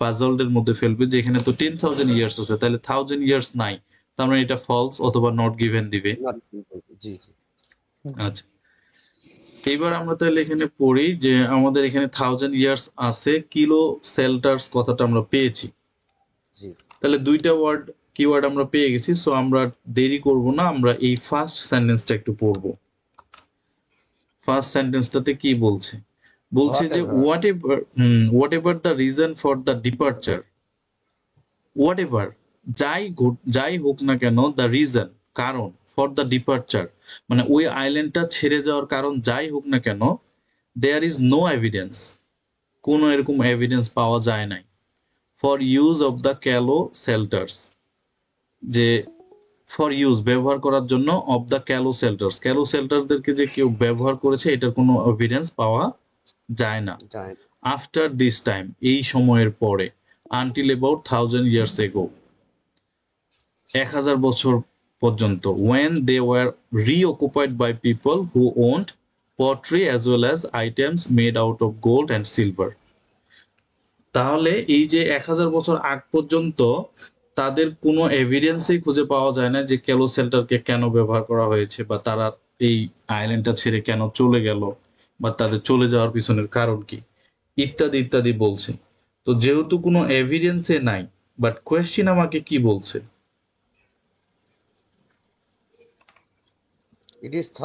পাজলড এর মধ্যে ফেলবে, যে এখানে তো 10,000 ইয়ার্স আছে, তাহলে 1000 ইয়ার্স নাই, তার মানে এটা ফলস অথবা নট গিভেন দিবে। জি, জি। আচ্ছা, এইবার আমরা তাহলে এখানে পড়ি যে আমাদের এখানে 1000 ইয়ার্স আছে, কিলো সেল্টার্স কথাটা আমরা পেয়েছি। জি। তাহলে দুইটা কিওয়ার্ড আমরা পেয়ে গেছি। সো আমরা দেরি করব না, আমরা এই ফার্স্ট সেন্টেন্সটা একটু পড়বো। ফার্স্ট সেন্টেন্সটাতে কি বলছে, বলছে যে what ever the reason for the departure, what ever যাই হোক না কেন, দ্য রিজন কারণ, ফর দ্য ডিপার্চার মানে ওই আইল্যান্ডটা ছেড়ে যাওয়ার কারণ যাই হোক না কেন, দেয়ার ইজ নো এভিডেন্স, কোনো এরকম এভিডেন্স পাওয়া যায় নাই, ফর ইউজ অফ দ্য ক্যালো সেল্টার্স, যে ফর ইউজ ব্যবহার করার জন্য, অফ দ্য ক্যালো সেল্টারদেরকে যে কেউ ব্যবহার করেছে এটার কোনো এভিডেন্স পাওয়া যায় না। আফটার দিস টাইম, এই সময়ের পরে, আনটিল অ্যাবাউট 1000 ইয়ার্স এগো, 1000 বছর পর্যন্ত, when they were reoccupied by people who owned pottery as well as items made out of gold and silver. তাহলে এই যে 1000 বছর আগ পর্যন্ত তাদের কোনো এভিডেন্সই খুঁজে পাওয়া যায় না যে ক্যালো সেল্টারকে কেন ব্যবহার করা হয়েছে, বা তারা এই আইল্যান্ডটা ছেড়ে কেন চলে গেল, বা তাদের চলে যাওয়ার পিছনের কারণ কি, ইত্যাদি ইত্যাদি বলছে। তো যেহেতু কোনো এভিডেন্সে নাই, বাট কোয়েশ্চেন আমাকে কি বলছে,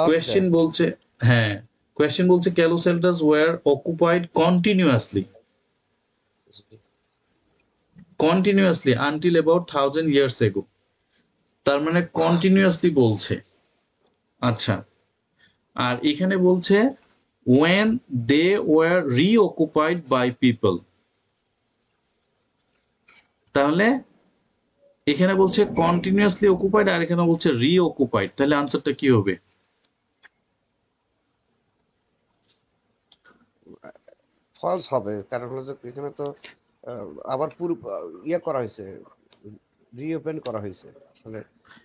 কোয়েশ্চেন বলছে, হ্যাঁ, কোয়েশ্চেন বলছে Kelo shelters were occupied continuously until about 1000 years ago, তার মানে কন্টিনিউয়াসলি বলছে। আচ্ছা, আর এখানে বলছে when they were reoccupied by people, তাহলে এখানে বলছে কন্টিনিউয়াসলি অকুপাইড আর এখানে বলছে রিঅকুপাইড, তাহলে আনসারটা কি হবে? ফলস হবে, কারণ হলো যে এখানে তো আবার পুরো ইয়ে করা হয়েছে, রিওপেন করা হয়েছে, আসলে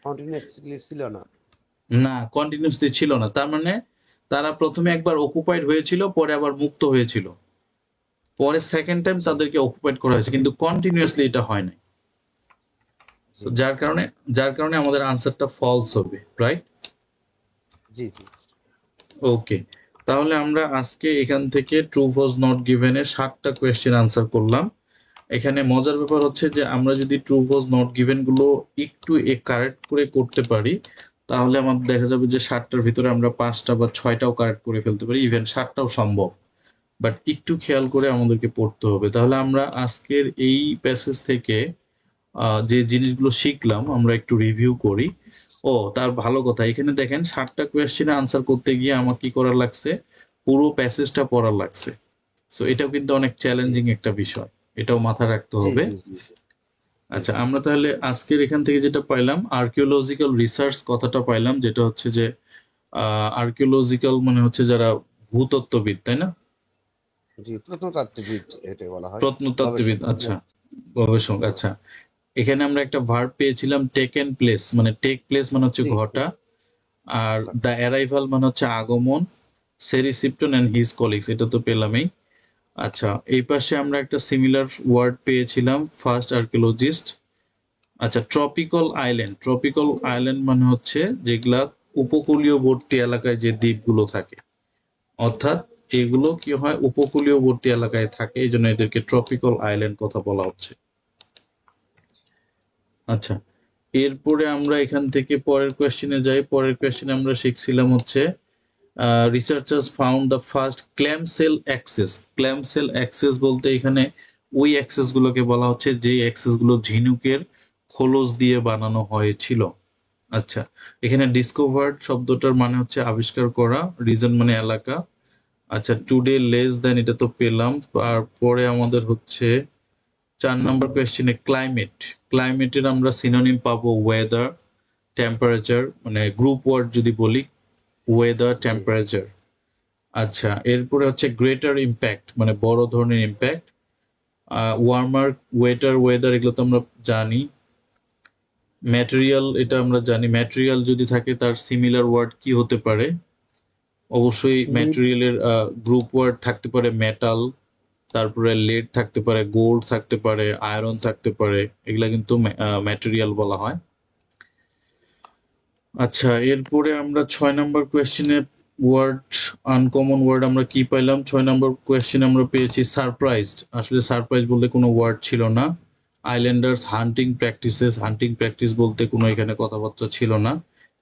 কন্টিনিউয়াসলি ছিল না। না, কন্টিনিউয়াসলি ছিল না, তার মানে তারা প্রথমে একবার অকুপাইড হয়েছিল, পরে আবার মুক্ত হয়েছিল, পরে সেকেন্ড টাইম তাদেরকে অকুপাইড করা হয়েছে, কিন্তু কন্টিনিউয়াসলি এটা হয় নাই। যার কারণে আমাদের আনসারটা ফলস হবে, রাইট? জি, জি। ওকে, তাহলে আমরা আজকে এখান থেকে ট্রু ফলস নট গিভেন এর 7টা কোয়েশ্চেন আনসার করলাম। এখানে মজার ব্যাপার হচ্ছে যে আমরা যদি ট্রু ফলস নট গিভেন গুলো একটু কারেক্ট করে করতে পারি, তাহলে আমাদের দেখা যাবে যে 7টার ভিতরে আমরা 5টা বা 6টাও কারেক্ট করে ফেলতে পারি, ইভেন 7টাও সম্ভব। বাট একটু খেয়াল করে আমাদেরকে পড়তে হবে। তাহলে আমরা আজকের এই প্যাসেজ থেকে যে জিনিসগুলো শিখলাম আমরা একটু রিভিউ করি। তার ভালো কথা, এখানে দেখেন 7টা কোয়েশ্চেনে আনসার করতে গিয়ে আমার কি করার লাগছে, পুরো প্যাসেজটা পড়ার লাগছে। সো এটাও কিন্তু অনেক চ্যালেঞ্জিং একটা বিষয়, এটাও মাথায় রাখতে হবে। আচ্ছা, আমরা তাহলে আজকের এখান থেকে যেটা পাইলাম, আর্কিওলজিক্যাল রিসার্চ কথাটা পাইলাম, যেটা হচ্ছে যে আর্কিওলজিক্যাল মানে হচ্ছে যারা ভূতত্ত্ববিদ, তাই না? জি, প্রত্নতাত্ত্বিক এটা বলা হয়, প্রত্নতাত্ত্বিক, গবেষক। আচ্ছা, গবেষক। আচ্ছা, এখানে আমরা একটা ভার্ব পেয়েছিলাম টেকেন প্লেস, মানে টেক প্লেস মানে হচ্ছে জি, ঘটা, আর ঘটা। দ্য অ্যারাইভাল মানে হচ্ছে আগমন, সেরি শিপটন অ্যান্ড হিজ কলিগস, এটা তো পেলামই। আচ্ছা, এই পাশে আমরা একটা সিমিলার ওয়ার্ড পেয়েছিলাম, ফার্স্ট আর্কিওলজিস্ট। আচ্ছা, ট্রপিক্যাল আইল্যান্ড, ট্রপিক্যাল আইল্যান্ড মানে হচ্ছে যেগুলা উপকূলীয়বর্তী এলাকায় যে দ্বীপগুলো থাকে, অর্থাৎ এগুলো কি হয়, উপকূলীয়বর্তী এলাকায় থাকে, এই জন্য এদেরকে ট্রপিক্যাল আইল্যান্ড কথা বলা হচ্ছে। আচ্ছা, এরপরে আমরা এখান থেকে পরের কোয়েশ্চেনে যাই। পরের কোয়েশ্চেনে আমরা শিখছিলাম হচ্ছে researchers found the first clam shell axes. Clam shell axes বলতে এখানে ওই অ্যাক্সেস গুলোকে বলা হচ্ছে যে অ্যাক্সেস গুলো ঝিনুকের খোলস দিয়ে বানানো হয়েছিল। আচ্ছা, এখানে ডিসকভার্ড শব্দটার মানে হচ্ছে আবিষ্কার করা, রিজন মানে এলাকা। আচ্ছা, টুডে লেস দেন, এটা তো পেলাম। আর পরে আমাদের হচ্ছে 4 নাম্বার কোয়েশ্চেনে ক্লাইমেট, ক্লাইমেটের আমরা সিনোনিম পাবো ওয়েদার, টেম্পারেচার, মানে গ্রুপ ওয়ার্ড যদি বলি ওয়েদার, জি, টেম্পারেচার। আচ্ছা, এরপরে হচ্ছে গ্রেটার ইম্প্যাক্ট মানে বড় ধরনের ইম্প্যাক্ট, ওয়ার্মার, ওয়েটার, ওয়েদার এগুলো তো আমরা জানি। ম্যাটেরিয়াল, এটা আমরা জানি, ম্যাটেরিয়াল যদি থাকে তার সিমিলার ওয়ার্ড কি হতে পারে, অবশ্যই লিড ম্যাটেরিয়ালের গ্রুপ ওয়ার্ড থাকতে পারে মেটাল, তারপরে লেড থাকতে পারে, গোল্ড থাকতে পারে, আয়রন থাকতে পারে, এগুলা কিন্তু ম্যাটেরিয়াল বলা হয়। আচ্ছা, এরপরে আমরা 6 নাম্বার কোয়েশ্চেনে ওয়ার্ড, আনকমন ওয়ার্ড আমরা কি পাইলাম? 6 নাম্বার কোয়েশ্চেনে আমরা পেয়েছি সারপ্রাইজড। আসলে সারপ্রাইজ বলতে কোনো ওয়ার্ড ছিল না। আইল্যান্ডার্স হান্টিং প্র্যাকটিসেস, হান্টিং প্র্যাকটিস বলতে কোনো এখানে কথাবার্তা ছিল না।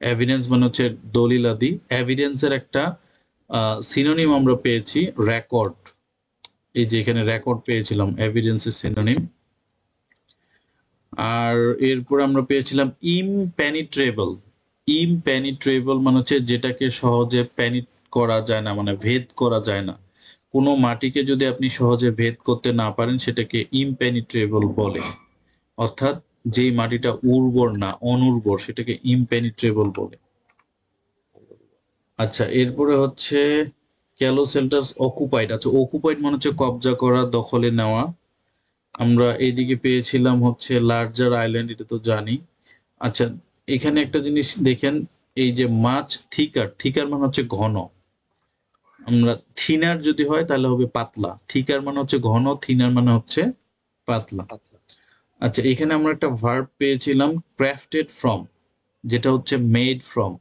এভিডেন্স মানে হচ্ছে দলিলাদি, এভিডেন্সের একটা সিনোনিম আমরা পেয়েছি রেকর্ড, এই যে এখানে রেকর্ড পেয়েছিলাম, এভিডেন্সের সিনোনিম। আর এরপর আমরা পেয়েছিলাম ইমপেনিট্রেবল। ইমপেনিট্রেবল মানে হচ্ছে যেটাকে সহজে প্যানিট করা যায় না, মানে ভেদ করা যায় না। কোনো মাটিকে যদি আপনি সহজে ভেদ করতে না পারেন সেটাকে ইমপেনিট্রেবল বলে, অর্থাৎ যেই মাটিটা উর্বর না, অনুর্বর, সেটাকে ইমপেনিট্রেবল বলে। আচ্ছা, এরপরে হচ্ছে ক্যালো সেল্টার্স অকুপাইড। আচ্ছা, অকুপাইড মানে হচ্ছে কবজা করা, দখলে নেওয়া। আমরা এইদিকে পেয়েছিলাম হচ্ছে লার্জার আইল্যান্ড, এটা তো জানি। আচ্ছা, এখানে একটা জিনিস দেখেন, এই যে মাছ থিকার, থিকার মানে হচ্ছে ঘন, আমরা থিনার যদি হয় তাহলে হবে পাতলা, থিকার মানে হচ্ছে ঘন, থিনার মানে হচ্ছে পাতলা। আচ্ছা, আচ্ছা, এখানে আমরা একটা ভার্ব পেয়েছিলাম ক্রাফটেড ফ্রম, যেটা হচ্ছে মেড ফ্রম।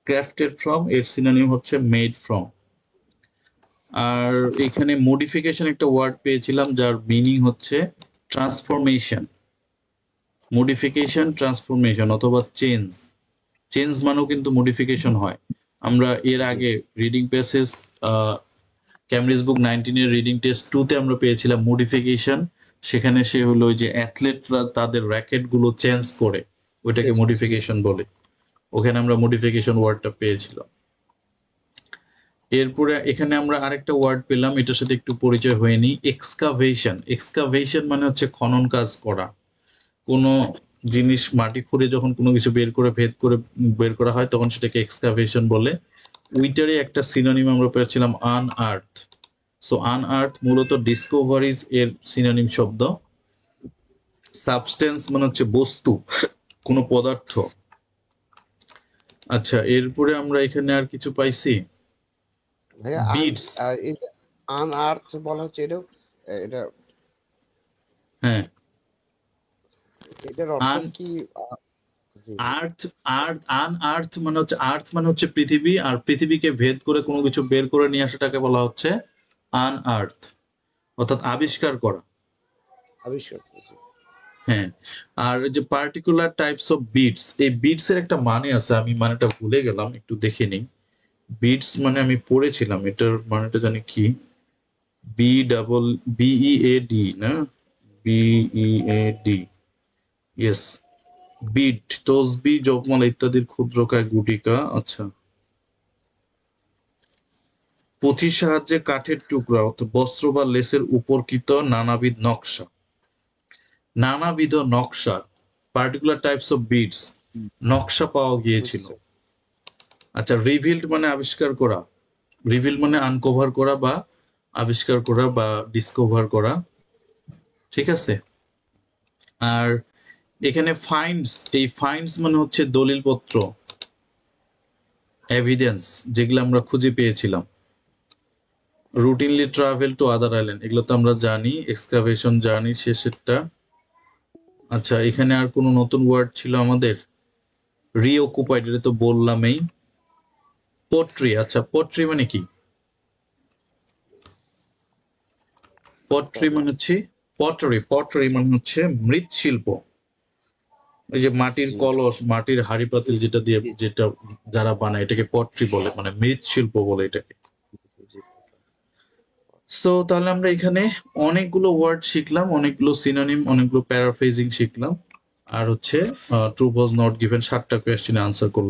ক্রাফটেড ফ্রম এর সিনোনিম হচ্ছে মেড ফ্রম। আর এখানে মডিফিকেশন একটা ওয়ার্ড পেয়েছিলাম যার মিনিং হচ্ছে ট্রান্সফরমেশন। মডিফিকেশন, ট্রান্সফরমেশন অথবা চেঞ্জ। চেঞ্জ মানেও কিন্তু মডিফিকেশন হয়। আমরা এর জি, আগে রিডিং প্যাসেজ ক্যামব্রিজ বুক 19 এর রিডিং টেস্ট 2 তে আমরা পেয়েছিলাম মডিফিকেশন। সেখানে সে হলো ওই যে অ্যাথলেটরা তাদের র্যাকেট গুলো চেঞ্জ করে, ওইটাকে জি, মডিফিকেশন বলে। ওখানে আমরা মডিফিকেশন ওয়ার্ডটা পেয়েছিলাম। এরপরে এখানে আমরা আরেকটা ওয়ার্ড পেলাম, এটার সাথে একটু পরিচয় হয়নি, এক্সকাভেশন। এক্সকাভেশন মানে হচ্ছে খনন কাজ করা। কোনো জিনিস মাটি খুঁড়ে যখন কোনো কিছু বের করে ভেদ করে বের করা হয় তখন সেটাকে এক্সকাভেশন বলে। উইটারে একটা সিনোনিম আমরা পেয়েছিলাম আনআর্থ। সো আনআর্থ মূলত ডিসকভারিজ এর সিনোনিম শব্দ। সাবস্টেন্স মানে হচ্ছে বস্তু, কোনো পদার্থ। আচ্ছা, এরপরে আমরা এখানে আর কিছু পাইছি, ভাইয়া বিটস। এই যে আনআর্থ বলা হচ্ছে, এটা হ্যাঁ, এটার অর্থ আন কি? জি, আর্থ, আর্থ, আনআর্থ মানে হচ্ছে, আর্থ মানে হচ্ছে পৃথিবী, আর পৃথিবীকে ভেদ করে কোনো কিছু বের করে নিয়ে আসাটাকে বলা হচ্ছে আনআর্থ, অর্থাৎ আবিষ্কার করা। আবিষ্কার করেছে। হ্যাঁ, আর এই যে পার্টিকুলার টাইপস অফ বিটস, এই বিটস এর একটা মানে আছে, আমি মানেটা ভুলে গেলাম, একটু দেখে নিই। বিটস মানে আমি পড়েছিলাম, এটার মানেটা জানি কি, BEAD না, BEAD, ইয়েস, বিট, তসবি, জপমালা ইত্যাদির ক্ষুদ্রকায় গুটিকা। আচ্ছা, পুঁথির সাহায্যে কাঠের টুকরা অর্থাৎ বস্ত্র বা লেসের উপরকৃত নানাবিধ নকশা, নানাবিধ নকশা, পার্টিকুলার টাইপস অফ বিটস, নকশা পাওয়া গিয়েছিল। বুঝছে। আচ্ছা, রিভিলড মানে আবিষ্কার করা, রিভিল মানে আনকভার করা বা আবিষ্কার করা বা ডিসকভার করা, ঠিক আছে। আর এখানে ফাইন্ডস, এই ফাইন্ডস মানে হচ্ছে দলিলপত্র, এভিডেন্স, যেগুলো আমরা খুঁজে পেয়েছিলাম। Routinely travel to other island, এগুলো তো আমরা জানি। এক্সকাভেশন জার্নি শেষেরটা। আচ্ছা, এখানে আর কোনো নতুন ওয়ার্ড ছিল আমাদের? রিঅকুপাইড, এটা তো বললামই। পোট্রি, আচ্ছা পোট্রি মানে কি? পটরি মানে হচ্ছে পটরি মানে হচ্ছে মৃৎশিল্প। এই যে মাটির জি কলস, মাটির হাঁড়ি পাতিল যেটা দিয়ে জি যেটা যারা বানায় এটাকে পটরি বলে, মানে মৃৎশিল্প বলে এটাকে। জি সো তাহলে আমরা এখানে অনেকগুলো ওয়ার্ড শিখলাম, অনেকগুলো সিনোনিম, অনেকগুলো প্যারাফ্রেজিং শিখলাম, আর হচ্ছে ট্রু ওয়াজ নট গিভেন 7টা কোয়েশ্চেনে আনসার করলাম।